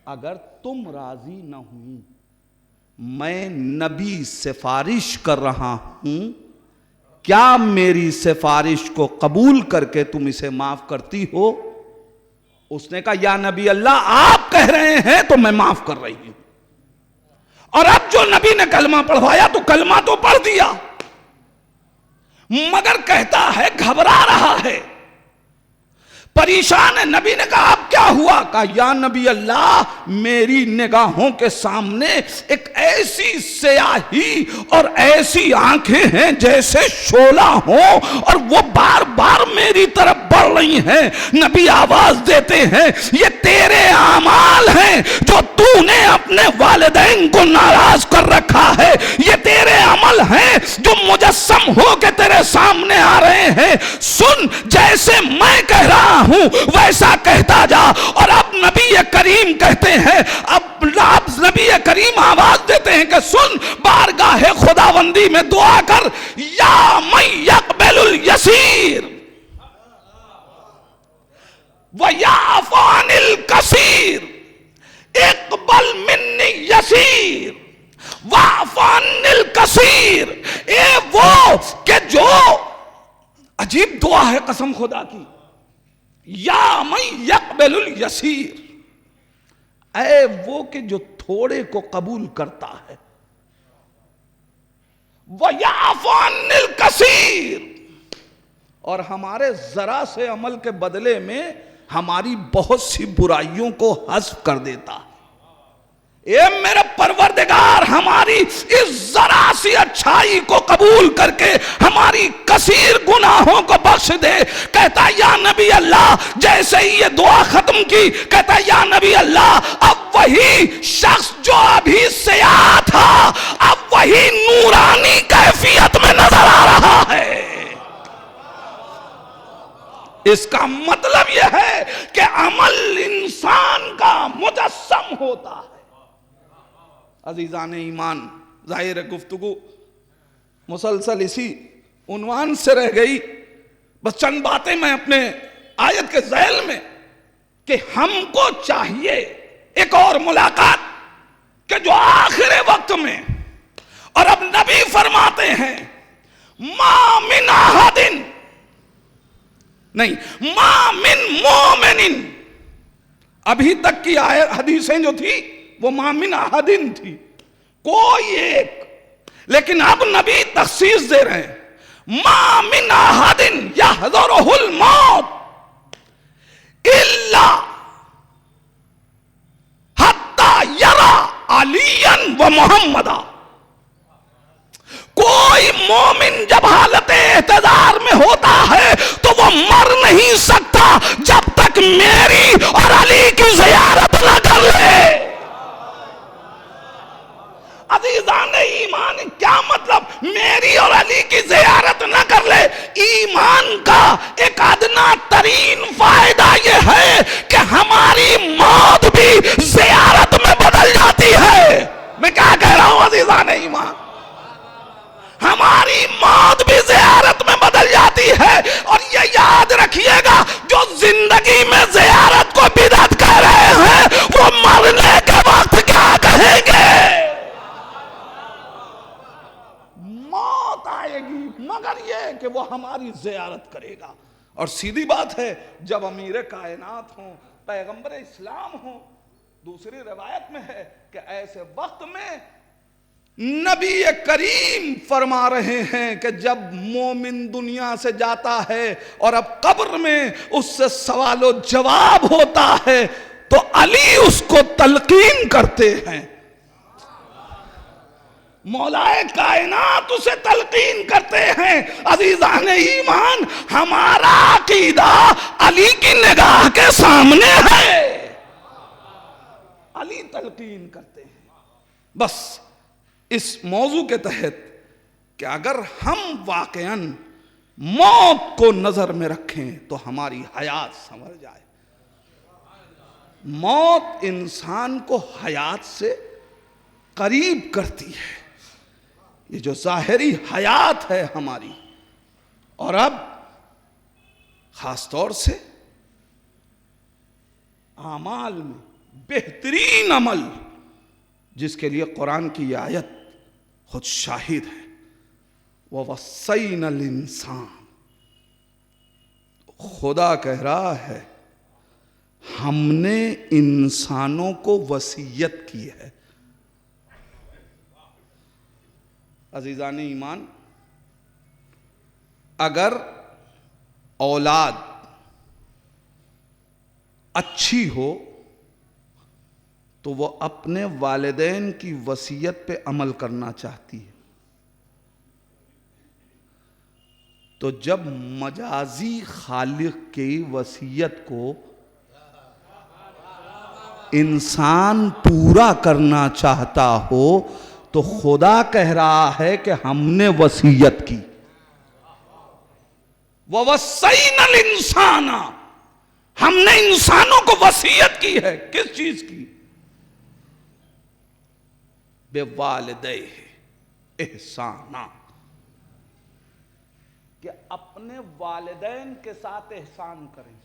اگر تم راضی نہ ہوئی، میں نبی سفارش کر رہا ہوں، کیا میری سفارش کو قبول کر کے تم اسے معاف کرتی ہو؟ اس نے کہا یا نبی اللہ آپ کہہ رہے ہیں تو میں معاف کر رہی ہوں۔ اور اب جو نبی نے کلمہ پڑھوایا تو کلمہ تو پڑھ دیا، مگر کہتا ہے گھبرا رہا ہے، پریشان ہے۔ نبی نے کہا اب کیا ہوا؟ کہا یا نبی اللہ میری نگاہوں کے سامنے ایک ایسی سیاہی اور ایسی آنکھیں ہیں جیسے شعلہ ہوں اور وہ بار بار میری طرف بڑھ رہی ہیں۔ نبی آواز دیتے ہیں یہ تیرے اعمال ہیں جو تو نے اپنے والدین کو ناراض کر رکھا ہے، یہ تیرے عمل ہیں جو مجسم ہو کے تیرے سامنے آ رہے ہیں۔ سن، جیسے میں کہہ رہا ہوں ویسا کہتا جا۔ اور اب نبی کریم کہتے ہیں، اب نبی کریم آواز دیتے ہیں کہ سن، بارگاہ خداوندی میں دعا کر، یا من یقبل الیسیر ویعفو عن الکثیر اقبل منی یسیر واعف عن الکثیر۔ اے وہ کہ جو، عجیب دعا ہے قسم خدا کی، یا من یقبل الیسیر، اے وہ کہ جو تھوڑے کو قبول کرتا ہے، وَيَعْفُ عَنِ الْكَثِيرِ، اور ہمارے ذرا سے عمل کے بدلے میں ہماری بہت سی برائیوں کو حذف کر دیتا ہے۔ اے میرے پروردگار ہماری اس ذرا سی اچھائی کو قبول کر کے ہماری کثیر گناہوں کو بخش دے۔ کہتا یا نبی اللہ، جیسے ہی یہ دعا ختم کی، کہتا یا نبی اللہ اب وہی شخص جو ابھی سیاہ تھا اب وہی نورانی کیفیت میں نظر آ رہا ہے۔ اس کا مطلب یہ ہے کہ عمل انسان کا مجسم ہوتا ہے۔ عزیزان ایمان، ظاہر گفتگو مسلسل اسی عنوان سے رہ گئی، بس چند باتیں میں اپنے آیت کے ذیل میں کہ ہم کو چاہیے ایک اور ملاقات کہ جو آخر وقت میں، اور اب نبی فرماتے ہیں ما من احد، نہیں ما من مومن، ابھی تک کی حدیثیں جو تھی وہ ما من احد تھی، کوئی ایک، لیکن اب نبی تخصیص دے رہے ہیں ما من احد یحضرہ الموت الا حتی یرا علیا و محمدا، کوئی مومن جب حالت احتضار میں ہوتا ہے تو وہ مر نہیں سکتا جب تک میری اور علی کی زیارت نہ کر لے۔ عزیزان ایمان، کیا مطلب میری اور علی کی زیارت نہ کر لے؟ ایمان کا ایک ادنا ترین فائدہ یہ ہے کہ ہماری موت بھی زیارت میں بدل جاتی ہے۔ میں کیا کہہ رہا ہوں عزیزان ایمان؟ ہماری موت بھی زیارت میں بدل جاتی ہے، اور یہ یاد رکھیے گا جو زندگی میں زیارت کو بدعت کہہ رہے ہیں وہ مرنے کے وقت کیا کہیں گے؟ موت آئے گی مگر یہ کہ وہ ہماری زیارت کرے گا۔ اور سیدھی بات ہے، جب امیر کائنات ہوں، پیغمبر اسلام ہوں، دوسری روایت میں ہے کہ ایسے وقت میں نبی کریم فرما رہے ہیں کہ جب مومن دنیا سے جاتا ہے اور اب قبر میں اس سے سوال و جواب ہوتا ہے تو علی اس کو تلقین کرتے ہیں، مولائے کائنات اسے تلقین کرتے ہیں۔ عزیزان ایمان، ہمارا عقیدہ علی کی نگاہ کے سامنے ہے، علی تلقین کرتے ہیں۔ بس اس موضوع کے تحت کہ اگر ہم واقعاً موت کو نظر میں رکھیں تو ہماری حیات سنور جائے۔ موت انسان کو حیات سے قریب کرتی ہے، یہ جو ظاہری حیات ہے ہماری، اور اب خاص طور سے اعمال میں بہترین عمل جس کے لیے قرآن کی یہ آیت خود شاہد ہے، وَوَصَّيْنَا الْإِنسَانَ، خدا کہہ رہا ہے ہم نے انسانوں کو وصیت کی ہے۔ عزیزان ایمان، اگر اولاد اچھی ہو تو وہ اپنے والدین کی وصیت پہ عمل کرنا چاہتی ہے، تو جب مجازی خالق کی وصیت کو انسان پورا کرنا چاہتا ہو تو خدا کہہ رہا ہے کہ ہم نے وصیت کی۔ وَوَصَّيْنَا الْإِنسَانَ، ہم نے انسانوں کو وصیت کی ہے، کس چیز کی؟ بِوَالِدَيْهِ احسانا، کہ اپنے والدین کے ساتھ احسان کریں۔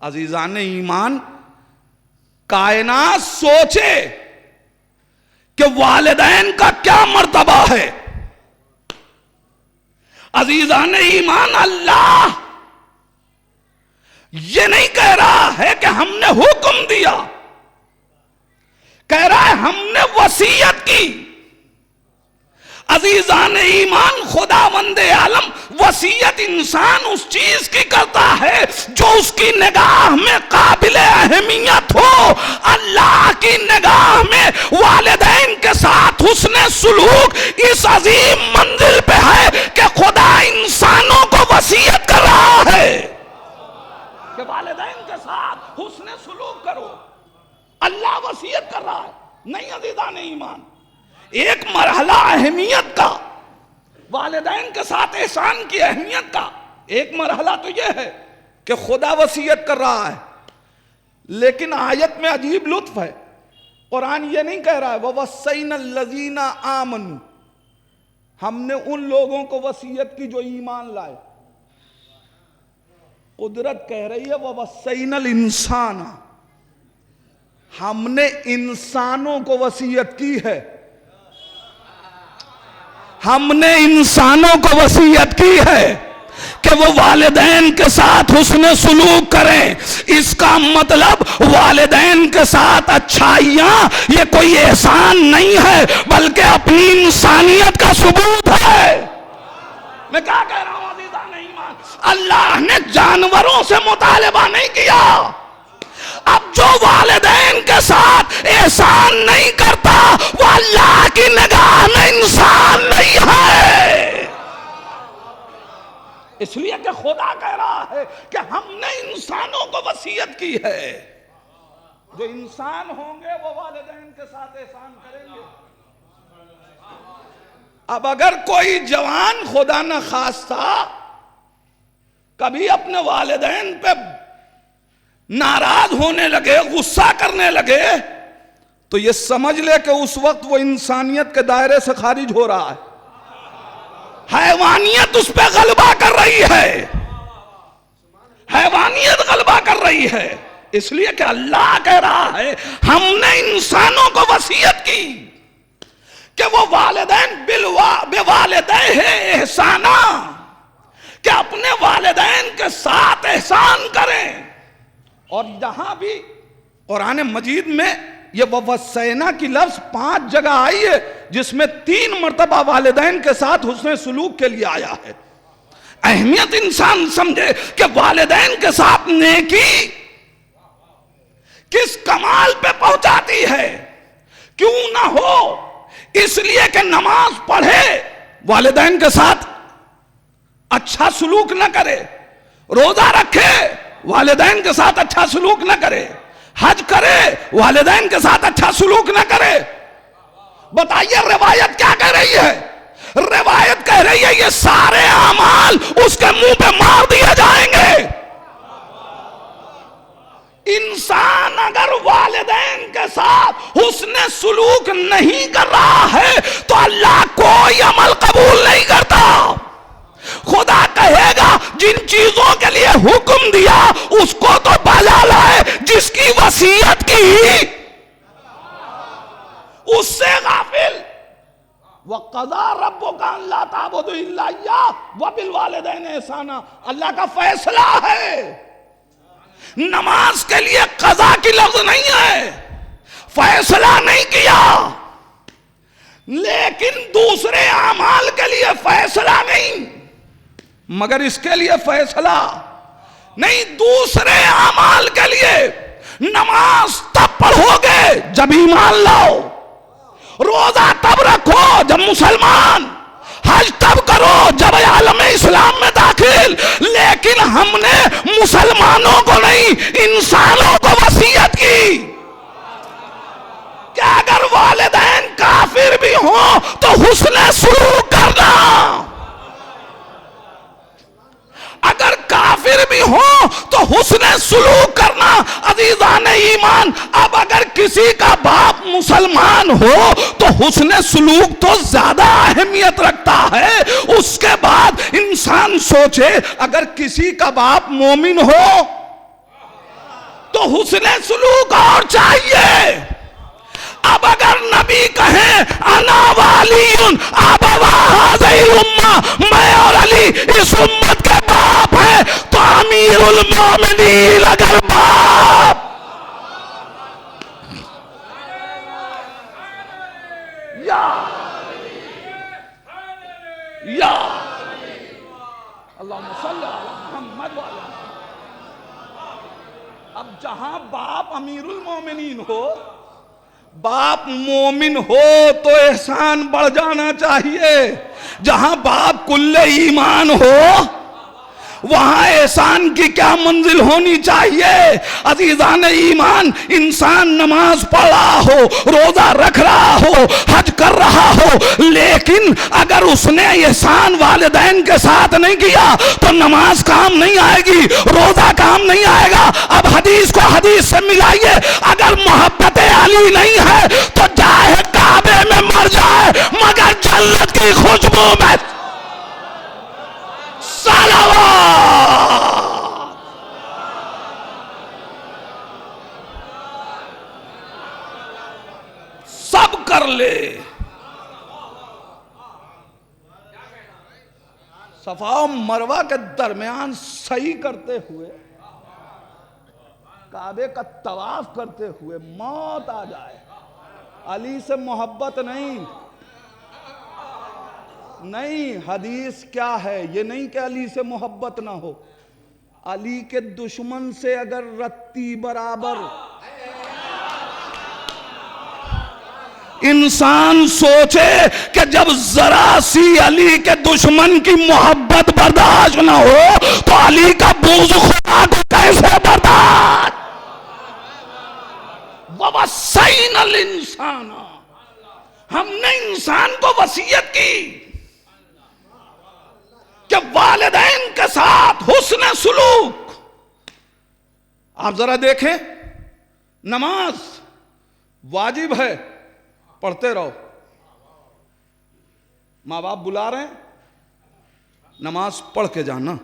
عزیزان ایمان، کائنات سوچے کہ والدین کا کیا مرتبہ ہے۔ عزیزان ایمان، اللہ یہ نہیں کہہ رہا ہے کہ ہم نے حکم دیا، کہہ رہا ہے ہم نے وصیت کی۔ عزیزان ایمان، خداوند عالم وصیت انسان اس چیز کی کرتا ہے جو اس کی نگاہ میں قابل اہمیت ہو۔ اللہ کی نگاہ میں والدین کے ساتھ حسن سلوک اس عظیم منزل پہ ہے کہ خدا انسانوں کو وصیت کر رہا ہے کہ والدین کے ساتھ حسن سلوک کرو۔ اللہ وصیت کر رہا ہے، نہیں عزیزان ایمان؟ ایک مرحلہ اہمیت کا، والدین کے ساتھ احسان کی اہمیت کا ایک مرحلہ تو یہ ہے کہ خدا وصیت کر رہا ہے، لیکن آیت میں عجیب لطف ہے، قرآن یہ نہیں کہہ رہا ہے وَوَصَّيْنَا الَّذِينَ آمَنُوا، ہم نے ان لوگوں کو وصیت کی جو ایمان لائے۔ قدرت کہہ رہی ہے وَوَصَّيْنَا الْإِنسَانَ، ہم نے انسانوں کو وصیت کی ہے، ہم نے انسانوں کو وصیت کی ہے کہ وہ والدین کے ساتھ حسن سلوک کریں۔ اس کا مطلب والدین کے ساتھ اچھائیاں یہ کوئی احسان نہیں ہے بلکہ اپنی انسانیت کا ثبوت ہے۔ میں کیا کہہ رہا ہوں عزیزان ایمان؟ اللہ نے جانوروں سے مطالبہ نہیں کیا۔ اب جو والدین کے ساتھ احسان نہیں کرتا وہ اللہ کی نگاہ میں انسان نہیں ہے۔ اس لیے کہ خدا کہہ رہا ہے کہ ہم نے انسانوں کو وصیت کی ہے، جو انسان ہوں گے وہ والدین کے ساتھ احسان کریں گے۔ اب اگر کوئی جوان خدا نہ خواستہ کبھی اپنے والدین پہ ناراض ہونے لگے، غصہ کرنے لگے، تو یہ سمجھ لے کہ اس وقت وہ انسانیت کے دائرے سے خارج ہو رہا ہے، حیوانیت اس پہ غلبہ کر رہی ہے، حیوانیت غلبہ کر رہی ہے۔ اس لیے کہ اللہ کہہ رہا ہے ہم نے انسانوں کو وصیت کی کہ وہ والدین بوالدیہ احسانا، کہ اپنے والدین کے ساتھ احسان کریں۔ اور جہاں بھی قرآن مجید میں یہ وَوَصَّيْنَا کی لفظ 5 جگہ آئی ہے جس میں 3 مرتبہ والدین کے ساتھ حسن سلوک کے لیے آیا ہے۔ اہمیت انسان سمجھے کہ والدین کے ساتھ نیکی کس کمال پہ پہنچاتی ہے، کیوں نہ ہو اس لیے کہ نماز پڑھے والدین کے ساتھ اچھا سلوک نہ کرے، روزہ رکھے والدین کے ساتھ اچھا سلوک نہ کرے، حج کرے والدین کے ساتھ اچھا سلوک نہ کرے۔ بتائیے روایت کیا کہہ رہی ہے؟ روایت کہہ رہی ہے یہ سارے اعمال اس کے منہ پہ مار دیے جائیں گے۔ انسان اگر والدین کے ساتھ حسن سلوک نہیں کر رہا ہے تو اللہ کوئی عمل قبول نہیں کرتا۔ خدا کہے گا جن چیزوں کے لیے حکم دیا اس کو تو بجا لائے، جس کی وصیت کی اس سے غافل۔ وَقَضَىٰ رَبُّكَ أَلَّا تَعْبُدُوا إِلَّا إِيَّاهُ وَبِالْوَالِدَيْنِ إِحْسَانًا، اللہ کا فیصلہ ہے۔ نماز کے لیے قضا کی لفظ نہیں ہے، فیصلہ نہیں کیا، لیکن دوسرے اعمال کے لیے فیصلہ نہیں، مگر اس کے لیے فیصلہ نہیں۔ دوسرے اعمال کے لیے نماز تب پڑھو گے جب ایمان لاؤ، روزہ تب رکھو جب مسلمان، حج تب کرو جب عالم اسلام میں داخل۔ لیکن ہم نے مسلمانوں کو نہیں انسانوں کو وصیت کی کہ اگر والدین کافر بھی ہوں تو حسن سلوک کرنا، اگر کافر بھی ہوں تو حسن سلوک کرنا۔ عزیزان ایمان، اب اگر کسی کا باپ مسلمان ہو تو حسن سلوک تو زیادہ اہمیت رکھتا ہے۔ اس کے بعد انسان سوچے اگر کسی کا باپ مومن ہو تو حسن سلوک اور چاہیے۔ اب اگر نبی کہیں انا والی ابوا هذه الامہ، میں اور علی اس امت کے باپ ہیں، تو امیر المومنین اگر باپ یا اللہم صلی علی محمد وعلی۔ اب جہاں باپ امیر المومنین ہو، باپ مومن ہو تو احسان بڑھ جانا چاہیے۔ جہاں باپ کل ایمان ہو وہاں احسان کی کیا منزل ہونی چاہیے؟ عزیزان ایمان، انسان نماز پڑھ رہا ہو، روزہ رکھ رہا ہو، حج کر رہا ہو، لیکن اگر اس نے احسان والدین کے ساتھ نہیں کیا تو نماز کام نہیں آئے گی، روزہ کام نہیں آئے گا۔ اب حدیث کو حدیث سے ملائیے، اگر محبت علی نہیں ہے تو جائے کعبے میں مر جائے مگر جنت کی خوشبو میں صلوات۔ کر لے. صفا و مروہ کے درمیان صحیح کرتے ہوئے، کعبے کا طواف کرتے ہوئے موت آ جائے، علی سے محبت نہیں. نہیں، حدیث کیا ہے؟ یہ نہیں کہ علی سے محبت نہ ہو، علی کے دشمن سے اگر رتی برابر انسان سوچے کہ جب ذرا سی علی کے دشمن کی محبت برداشت نہ ہو تو علی کا بغض خدا کو کیسے برداشت؟ وَوَصَّيْنَا الْإِنسَانَ، ہم نے انسان کو وصیت کی کہ والدین کے ساتھ حسن سلوک. آپ ذرا دیکھیں، نماز واجب ہے، پڑھتے رہو. ماں باپ بلا رہے ہیں، نماز پڑھ کے جانا.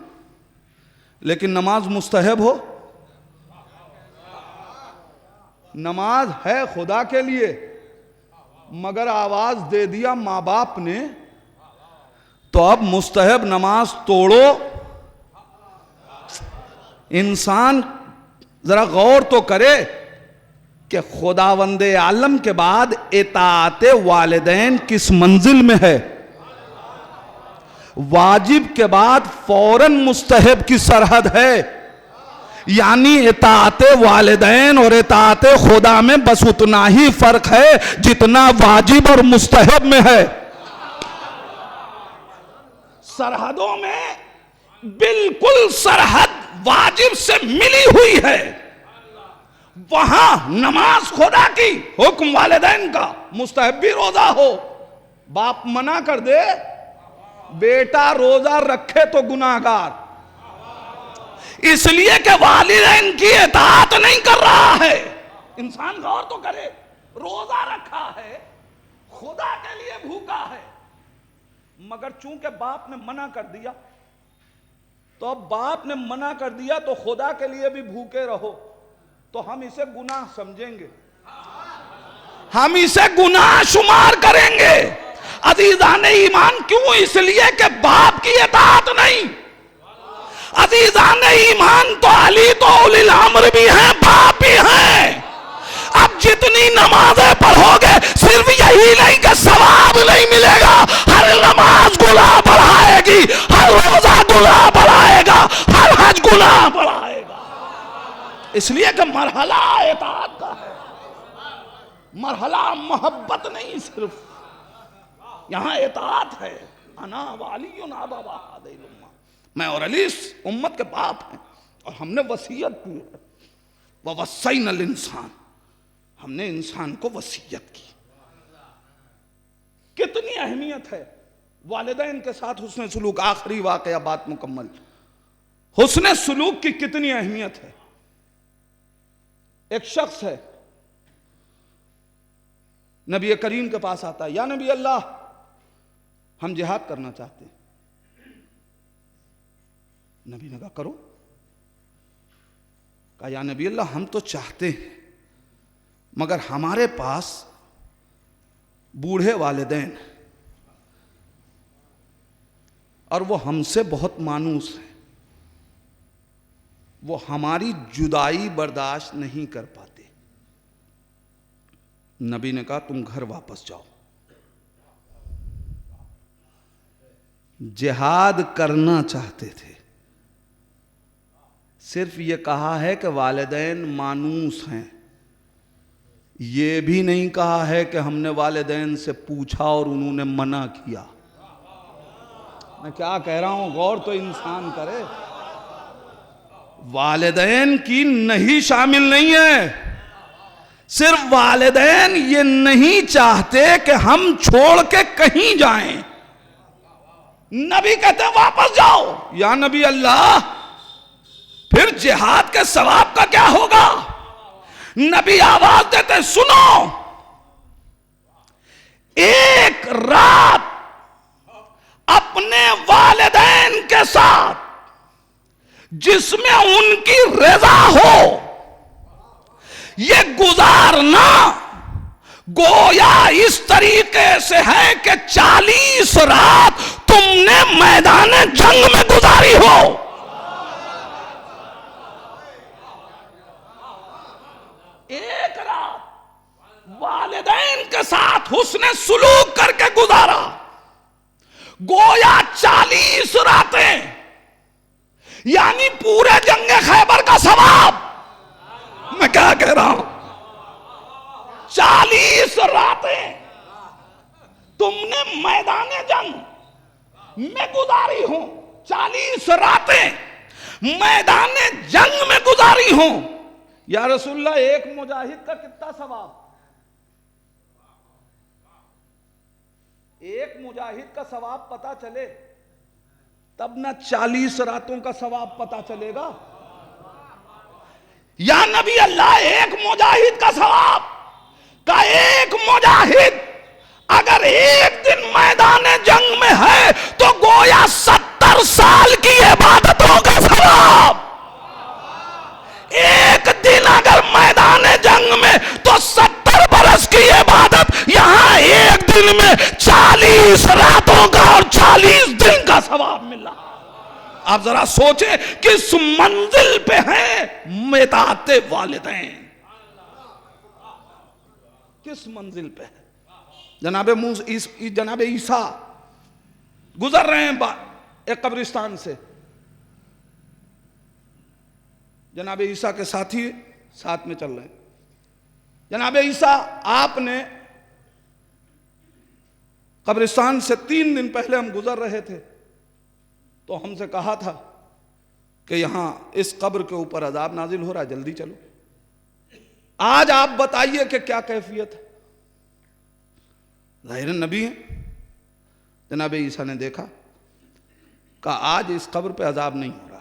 لیکن نماز مستحب ہو، نماز ہے خدا کے لیے، مگر آواز دے دیا ماں باپ نے تو اب مستحب نماز توڑو. انسان ذرا غور تو کرے کہ خداوند عالم کے بعد اطاعت والدین کس منزل میں ہے. واجب کے بعد فوراً مستحب کی سرحد ہے. یعنی اطاعت والدین اور اطاعت خدا میں بس اتنا ہی فرق ہے جتنا واجب اور مستحب میں ہے. سرحدوں میں بالکل سرحد واجب سے ملی ہوئی ہے. وہاں نماز خدا کی، حکم والدین کا. مستحب بھی روزہ ہو، باپ منع کر دے بیٹا روزہ رکھے تو گناہگار، اس لیے کہ والدین کی اطاعت نہیں کر رہا ہے. انسان غور تو کرے، روزہ رکھا ہے، خدا کے لیے بھوکا ہے، مگر چونکہ باپ نے منع کر دیا تو اب باپ نے منع کر دیا تو خدا کے لیے بھی بھوکے رہو، تو ہم اسے گناہ سمجھیں گے، ہم اسے گناہ شمار کریں گے. عزیزان ایمان، کیوں؟ اس لیے کہ باپ کی اطاعت نہیں. عزیزان ایمان، تو علی تو اولی الامر بھی ہیں، باپ بھی ہیں. اب جتنی نمازیں پڑھو گے صرف یہی نہیں کہ ثواب نہیں ملے گا، ہر نماز گناہ بڑھائے گی، ہر روزہ گناہ بڑھائے گا، ہر حج گناہ بڑھائے گا. اس لیے کہ مرحلہ اطاعت کا ہے، مرحلہ محبت نہیں. صرف یہاں اطاعت ہے. انا وعلی ابا هذه الامه، میں اور علی اس امت کے باپ ہیں اور ہم نے وصیت کی ہے. وَوَصَّيْنَا الْإِنسَانَ، ہم نے انسان کو وصیت کی. کتنی اہمیت ہے والدین کے ساتھ حسن سلوک. آخری واقعہ، بات مکمل. حسن سلوک کی کتنی اہمیت ہے. ایک شخص ہے، نبی کریم کے پاس آتا ہے، یا نبی اللہ ہم جہاد کرنا چاہتے ہیں. نبی نے کہا کرو. کہا یا نبی اللہ ہم تو چاہتے ہیں مگر ہمارے پاس بوڑھے والدین اور وہ ہم سے بہت مانوس ہیں، وہ ہماری جدائی برداشت نہیں کر پاتے. نبی نے کہا تم گھر واپس جاؤ. جہاد کرنا چاہتے تھے، صرف یہ کہا ہے کہ والدین مانوس ہیں، یہ بھی نہیں کہا ہے کہ ہم نے والدین سے پوچھا اور انہوں نے منع کیا. میں کیا کہہ رہا ہوں، غور تو انسان کرے. والدین کی نہیں شامل نہیں ہے، صرف والدین یہ نہیں چاہتے کہ ہم چھوڑ کے کہیں جائیں. نبی کہتے ہیں واپس جاؤ. یا نبی اللہ پھر جہاد کے ثواب کا کیا ہوگا؟ نبی آواز دیتے سنو، ایک رات اپنے والدین کے ساتھ جس میں ان کی رضا ہو یہ گزارنا گویا اس طریقے سے ہے کہ 40 رات تم نے میدان جنگ میں گزاری ہو. ایک رات والدین کے ساتھ حسن سلوک کر کے گزارا، گویا 40 راتیں، یعنی پورے جنگ خیبر کا ثواب. میں کیا کہہ رہا ہوں؟ 40 راتیں تم نے میدان جنگ میں گزاری ہوں، 40 راتیں میدان جنگ میں گزاری ہوں. یا رسول اللہ ایک مجاہد کا کتنا ثواب؟ ایک مجاہد کا ثواب پتا چلے تب نہ 40 راتوں کا ثواب پتا چلے گا. یا نبی اللہ، ایک مجاہد کا ثواب کا، ایک مجاہد اگر ایک دن میدان جنگ میں ہے تو گویا 70 سال کی عبادتوں کا ثواب. ایک دن اگر میدان جنگ میں تو 70 برس کی عبادت، یہاں ایک دن میں 40 راتوں کا اور 40 دن کا ثواب ملا. آپ ذرا سوچیں کس منزل پہ ہیں اطاعت والدین، کس منزل پہ ہے. جناب عیسیٰ گزر رہے ہیں ایک قبرستان سے، جناب عیسیٰ کے ساتھی ساتھ میں چل رہے ہیں. جناب عیسیٰ، آپ نے قبرستان سے 3 دن پہلے ہم گزر رہے تھے تو ہم سے کہا تھا کہ یہاں اس قبر کے اوپر عذاب نازل ہو رہا ہے، جلدی چلو. آج آپ بتائیے کہ کیا کیفیت ہے. ظاہر نبی ہے. جناب عیسیٰ نے دیکھا، کہا آج اس قبر پہ عذاب نہیں ہو رہا ہے.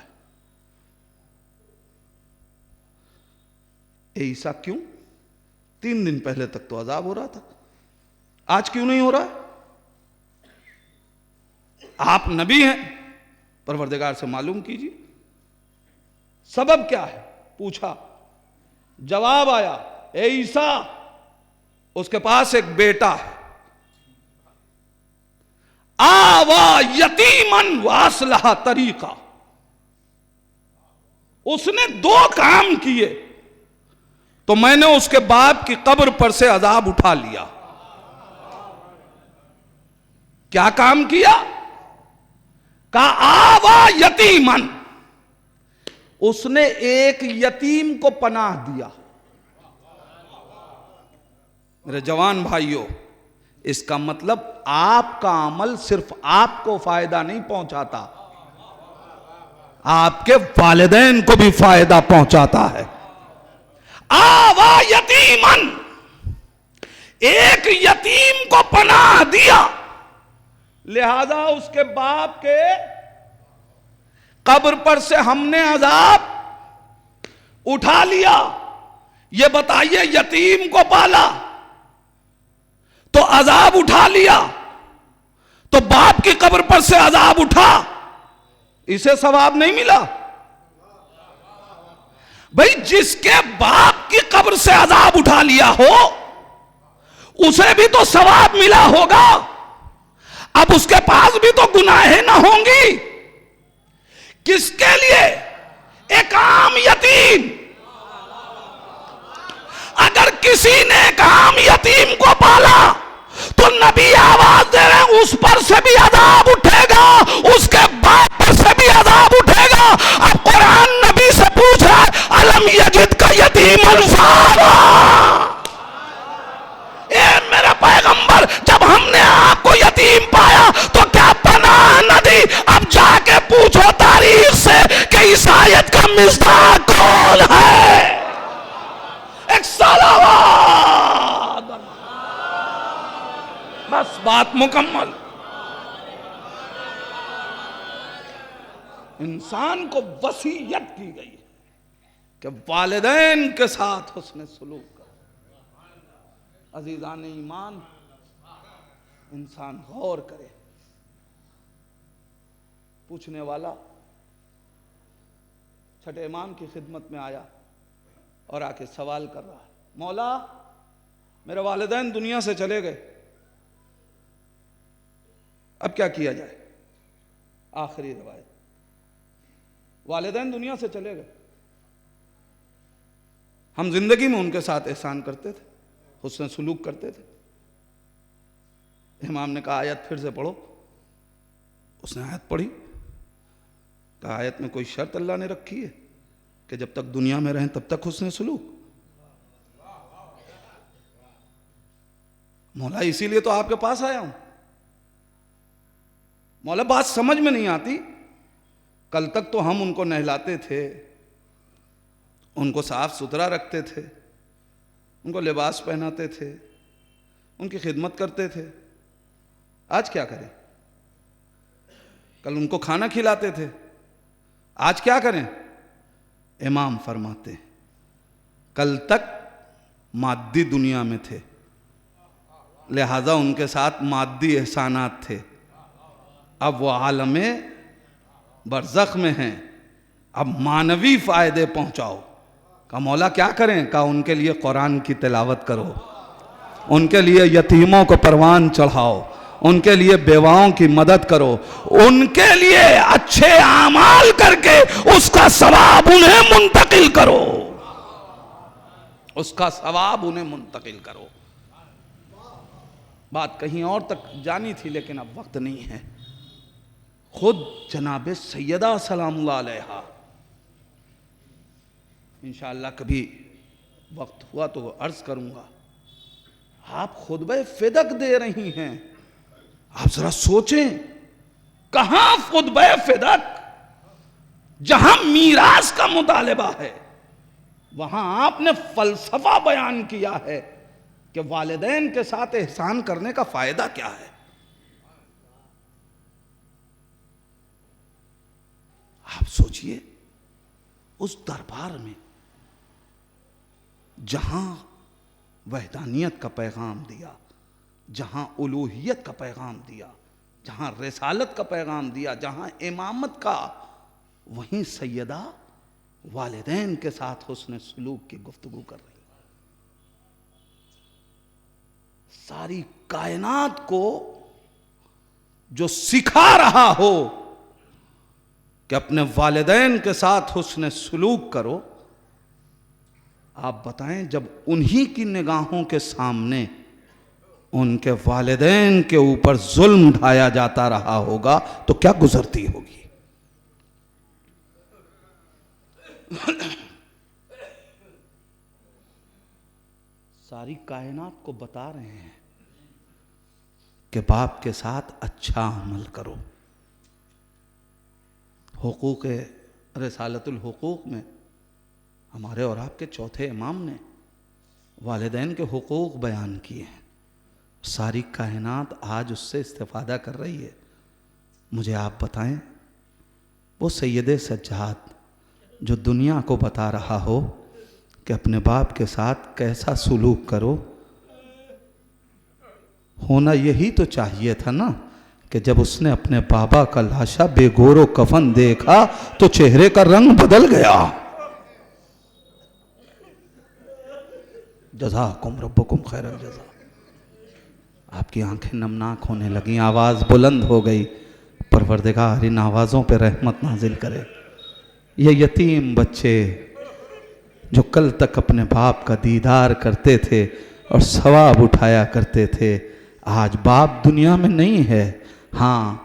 اے عیسیٰ کیوں؟ 3 دن پہلے تک تو عذاب ہو رہا تھا، آج کیوں نہیں ہو رہا ہے؟ آپ نبی ہیں، پروردگار سے معلوم کیجیے سبب کیا ہے. پوچھا، جواب آیا، اے عیسیٰ، اس کے پاس ایک بیٹا ہے، آوا یتیمن واصلح طریقہ. اس نے 2 کام کیے تو میں نے اس کے باپ کی قبر پر سے عذاب اٹھا لیا. کیا کام کیا؟ کہا آوا یتیمن، اس نے ایک یتیم کو پناہ دیا. میرے جوان بھائیوں، اس کا مطلب آپ کا عمل صرف آپ کو فائدہ نہیں پہنچاتا، آپ کے والدین کو بھی فائدہ پہنچاتا ہے. آوا یتیمن، ایک یتیم کو پناہ دیا، لہذا اس کے باپ کے قبر پر سے ہم نے عذاب اٹھا لیا. یہ بتائیے، یتیم کو پالا تو عذاب اٹھا لیا، تو باپ کی قبر پر سے عذاب اٹھا، اسے ثواب نہیں ملا؟ بھئی جس کے باپ کی قبر سے عذاب اٹھا لیا ہو اسے بھی تو ثواب ملا ہوگا. اب اس کے پاس بھی تو گناہیں نہ ہوں گی. کس کے لیے؟ ایک عام یتیم. اگر کسی نے ایک عام یتیم کو پالا تو نبی آواز دے رہے ہیں اس پر سے بھی عذاب اٹھے گا، اس کے باپ پر سے بھی عذاب اٹھے گا. اب قرآن نبی سے پوچھ رہا ہے، الم یجد کا یتیما فآویٰ. اے میرے پیغمبر، جب ہم نے آپ کو یتیم پایا تو کیا پناہ نہ دی؟ اب جا کے پوچھو تاریخ سے کہ اس آیت کا مصداق کون ہے. ایک صلوات، بس بات مکمل. انسان کو وصیت کی گئی کہ والدین کے ساتھ حسن سلوک کر. عزیزان ایمان، انسان غور کرے. پوچھنے والا چھٹے امام کی خدمت میں آیا اور آ کے سوال کر رہا ہے، مولا میرے والدین دنیا سے چلے گئے، اب کیا کیا جائے؟ آخری روایت، والدین دنیا سے چلے گئے، ہم زندگی میں ان کے ساتھ احسان کرتے تھے، حسن سلوک کرتے تھے۔ امام نے کہا آیت پھر سے پڑھو، اس نے آیت پڑھی، کہا آیت میں کوئی شرط اللہ نے رکھی ہے کہ جب تک دنیا میں رہیں تب تک حسن سلوک؟ مولا اسی لیے تو آپ کے پاس آیا ہوں۔ مولا بات سمجھ میں نہیں آتی، کل تک تو ہم ان کو نہلاتے تھے، ان کو صاف ستھرا رکھتے تھے، ان کو لباس پہناتے تھے، ان کی خدمت کرتے تھے، آج کیا کریں؟ کل ان کو کھانا کھلاتے تھے، آج کیا کریں؟ امام فرماتے ہیں کل تک مادی دنیا میں تھے، لہذا ان کے ساتھ مادی احسانات تھے، اب وہ عالم برزخ میں ہیں، اب معنوی فائدے پہنچاؤ۔ کہا مولا کیا کریں؟ کہا ان کے لیے قرآن کی تلاوت کرو، ان کے لیے یتیموں کو پروان چڑھاؤ، ان کے لیے بیواؤں کی مدد کرو، ان کے لیے اچھے اعمال کر کے اس کا ثواب انہیں منتقل کرو، اس کا ثواب انہیں منتقل کرو۔ بات کہیں اور تک جانی تھی لیکن اب وقت نہیں ہے۔ خود جناب سیدہ سلام اللہ علیہا، انشاءاللہ کبھی وقت ہوا تو عرض کروں گا، آپ خطبہ فدق دے رہی ہیں، آپ ذرا سوچیں کہاں خطبہ فدق؟ جہاں میراث کا مطالبہ ہے وہاں آپ نے فلسفہ بیان کیا ہے کہ والدین کے ساتھ احسان کرنے کا فائدہ کیا ہے۔ آپ سوچئے اس دربار میں جہاں وحدانیت کا پیغام دیا، جہاں الوہیت کا پیغام دیا، جہاں رسالت کا پیغام دیا، جہاں امامت کا، وہیں سیدہ والدین کے ساتھ حسن سلوک کی گفتگو کر رہی۔ ساری کائنات کو جو سکھا رہا ہو کہ اپنے والدین کے ساتھ حسن سلوک کرو، آپ بتائیں جب انہی کی نگاہوں کے سامنے ان کے والدین کے اوپر ظلم ڈھایا جاتا رہا ہوگا تو کیا گزرتی ہوگی؟ ساری کائنات کو بتا رہے ہیں کہ باپ کے ساتھ اچھا عمل کرو۔ حقوق رسالت الحقوق میں ہمارے اور آپ کے چوتھے امام نے والدین کے حقوق بیان کیے ہیں۔ ساری کائنات آج اس سے استفادہ کر رہی ہے۔ مجھے آپ بتائیں وہ سید سجاد جو دنیا کو بتا رہا ہو کہ اپنے باپ کے ساتھ کیسا سلوک کرو، ہونا یہی تو چاہیے تھا نا کہ جب اس نے اپنے بابا کا لاشا بے گور و کفن دیکھا تو چہرے کا رنگ بدل گیا۔ جزاکم ربکم خیر الجزا۔ آپ کی آنکھیں نمناک ہونے لگیں، آواز بلند ہو گئی، پروردگار ان آوازوں پہ رحمت نازل کرے۔ یہ یتیم بچے جو کل تک اپنے باپ کا دیدار کرتے تھے اور ثواب اٹھایا کرتے تھے، آج باپ دنیا میں نہیں ہے، ہاں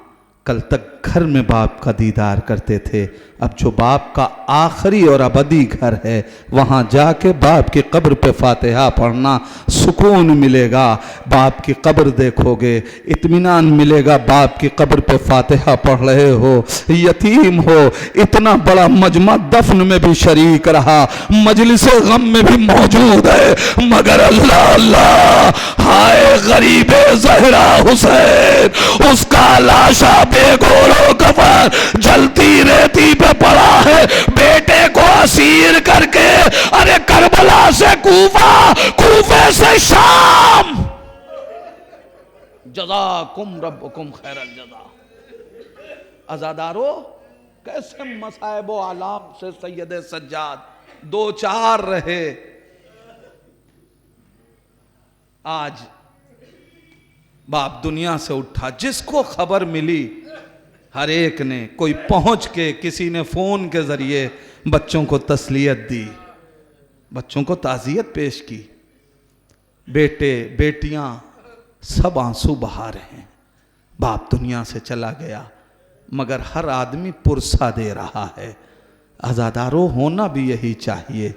کل تک گھر میں باپ کا دیدار کرتے تھے، اب جو باپ کا آخری اور ابدی گھر ہے وہاں جا کے باپ کی قبر پہ فاتحہ پڑھنا سکون ملے گا۔ باپ کی قبر دیکھو گے اطمینان ملے گا، باپ کی قبر پہ فاتحہ پڑھ رہے ہو، یتیم ہو، اتنا بڑا مجمع دفن میں بھی شریک رہا، مجلس غم میں بھی موجود ہے، مگر اللہ اللہ، ہائے غریب زہرا حسین، اس کا لاشا بے گور و کفن جلتی ریتی پہ پڑا ہے، بیٹے کو اسیر کر کے، ارے کربلا سے کوفہ، کوفے سے شام۔ جزاکم ربکم خیر الجزا۔ عزادارو کیسے مصائب و آلام سے سید سجاد دو چار رہے، آج باپ دنیا سے اٹھا، جس کو خبر ملی ہر ایک نے، کوئی پہنچ کے، کسی نے فون کے ذریعے بچوں کو تسلیت دی، بچوں کو تعزیت پیش کی. بیٹے بیٹیاں سب آنسو بہا رہے ہیں، باپ دنیا سے چلا گیا، مگر ہر آدمی پرسہ دے رہا ہے. عزادارو ہونا بھی یہی چاہیے.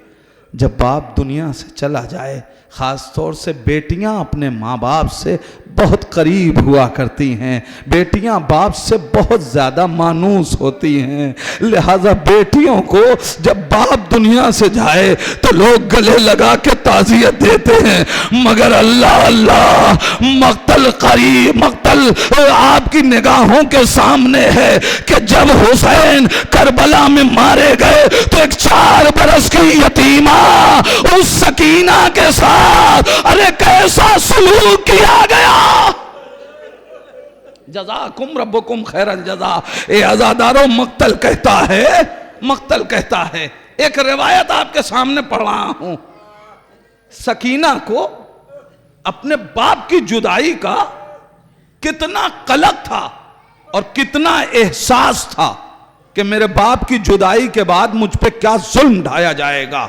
جب باپ دنیا سے چلا جائے، خاص طور سے بیٹیاں اپنے ماں باپ سے بہت قریب ہوا کرتی ہیں، بیٹیاں باپ سے بہت زیادہ مانوس ہوتی ہیں. لہذا بیٹیوں کو جب باپ دنیا سے جائے تو لوگ گلے لگا کے تعزیت دیتے ہیں، مگر اللہ اللہ مقتل قریب، مقتل آپ کی نگاہوں کے سامنے ہے کہ جب حسین کربلا میں مارے گئے تو ایک 4 برس کی یتیمہ اس سکینہ کے ساتھ ارے کیسا سلوک کیا گیا. جزاکم ربکم خیر الجزا. اے عزادارو مقتل کہتا ہے، مقتل کہتا ہے. ایک روایت آپ کے سامنے پڑھ رہا ہوں. سکینہ کو اپنے باپ کی جدائی کا کتنا قلق تھا اور کتنا احساس تھا کہ میرے باپ کی جدائی کے بعد مجھ پہ کیا ظلم ڈھایا جائے گا.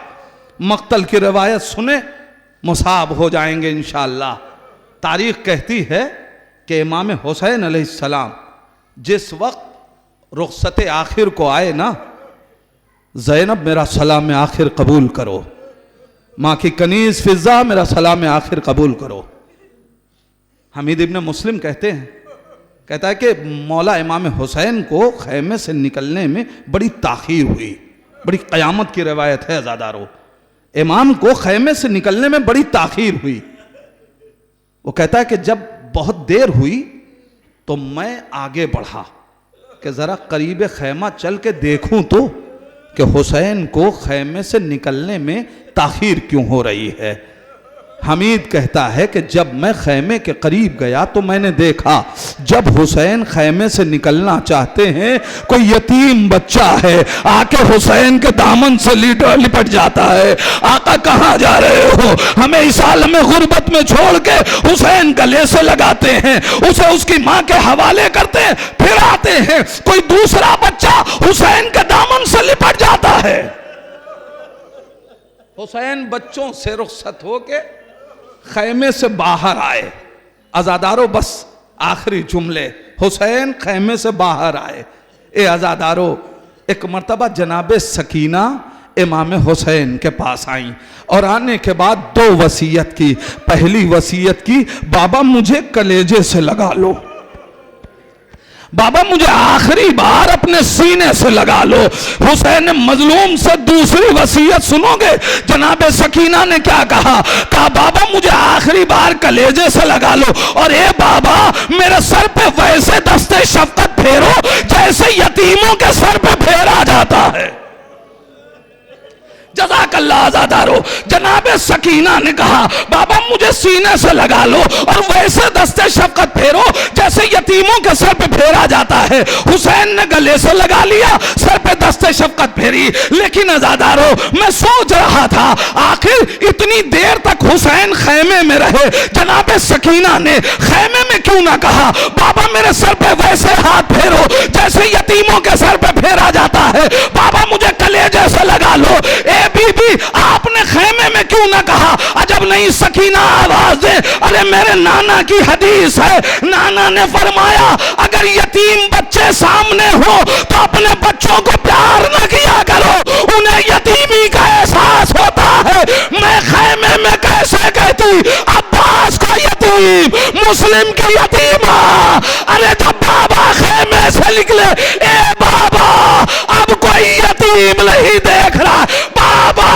مقتل کی روایت سنیں، مصاب ہو جائیں گے انشاءاللہ. تاریخ کہتی ہے کہ امام حسین علیہ السلام جس وقت رخصت آخر کو آئے نا، زینب میرا سلام آخر قبول کرو، ماں کی کنیز فضہ میرا سلام آخر قبول کرو. حمید ابن مسلم کہتے ہیں، کہتا ہے کہ مولا امام حسین کو خیمے سے نکلنے میں بڑی تاخیر ہوئی. بڑی قیامت کی روایت ہے عزادارو. امام کو خیمے سے نکلنے میں بڑی تاخیر ہوئی. وہ کہتا ہے کہ جب بہت دیر ہوئی تو میں آگے بڑھا کہ ذرا قریب خیمہ چل کے دیکھوں تو کہ حسین کو خیمے سے نکلنے میں تاخیر کیوں ہو رہی ہے. حمید کہتا ہے کہ جب میں خیمے کے قریب گیا تو میں نے دیکھا جب حسین خیمے سے نکلنا چاہتے ہیں کوئی یتیم بچہ ہے آ کے حسین کے دامن سے لپٹ جاتا ہے. آقا کہاں جا رہے ہو؟ ہمیں اس عالم غربت میں چھوڑ کے حسین گلے سے لگاتے ہیں، اسے اس کی ماں کے حوالے کرتے ہیں، پھر آتے ہیں کوئی دوسرا بچہ حسین کے دامن سے لپٹ جاتا ہے. حسین بچوں سے رخصت ہو کے خیمے سے باہر آئے. عزادارو بس آخری جملے، حسین خیمے سے باہر آئے. اے عزادارو ایک مرتبہ جناب سکینہ امام حسین کے پاس آئیں اور آنے کے بعد 2 وصیت کی. پہلی وصیت کی، بابا مجھے کلیجے سے لگا لو، بابا مجھے آخری بار اپنے سینے سے لگا لو. حسین مظلوم سے دوسری وصیت سنو گے؟ جناب سکینہ نے کیا کہا؟ کہا بابا مجھے آخری بار کلیجے سے لگا لو، اور اے بابا میرے سر پہ ویسے دستے شفقت پھیرو جیسے یتیموں کے سر پہ پھیرا جاتا ہے. جزاک اللہ عزادارو. جناب سکینہ نے کہا بابا مجھے سینے سے لگا لو اور ویسے دستے شفقت پھیرو جیسے یتیموں کے سر پہ پھیرا جاتا ہے. حسین نے گلے سے لگا لیا، سر پہ دستے شفقت پھیری. لیکن عزادارو میں سوچ رہا تھا آخر اتنی دیر تک حسین خیمے میں رہے، جناب سکینہ نے خیمے میں کیوں نہ کہا بابا میرے سر پہ ویسے ہاتھ پھیرو جیسے یتیموں کے سر پہ پھیرا جاتا ہے، بابا مجھے کلیجے سے لگا لو. اے بی بی آپ نے خیمے میں کیوں نہ کہا؟ عجب نہیں سکینہ آواز دے. ارے میرے نانا کی حدیث ہے، نانا نے فرمایا اگر یتیم بچے سامنے ہو تو اپنے بچوں کو پیار نہ کیا کرو، انہیں یتیمی کا احساس ہوتا ہے. میں خیمے میں کیسے کہتی عباس کا یتیم، مسلم کی یتیمہ. ارے جب بابا خیمے سے نکلے، اے بابا اب کوئی یتیم نہیں دیکھ رہا، بابا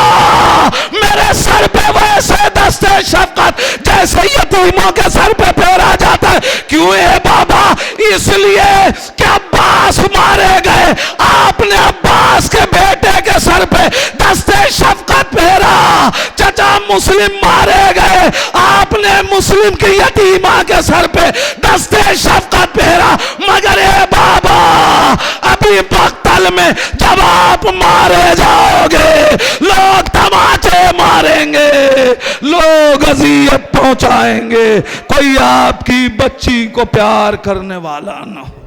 میرے سر پہ ویسے دستے شفقت جیسے یتیموں کے سر پہ پھیرا جاتا ہے. کیوں ہے بابا؟ اس لیے کہ عباس مارے گئے، آپ نے عباس کے بیٹے کے سر پہ دستے شفقت پھیرا. چچا مسلم مارے گئے، آپ نے مسلم کی یتیمہ کے سر پہ دستے شفقت پھیرا. مگر اے بابا ابھی اسی مقتل میں جب آپ مارے جاؤ گے لوگ تماچے ماریں گے، لوگ اذیت پہنچائیں گے، کوئی آپ کی بچی کو پیار کرنے والا نہ ہو۔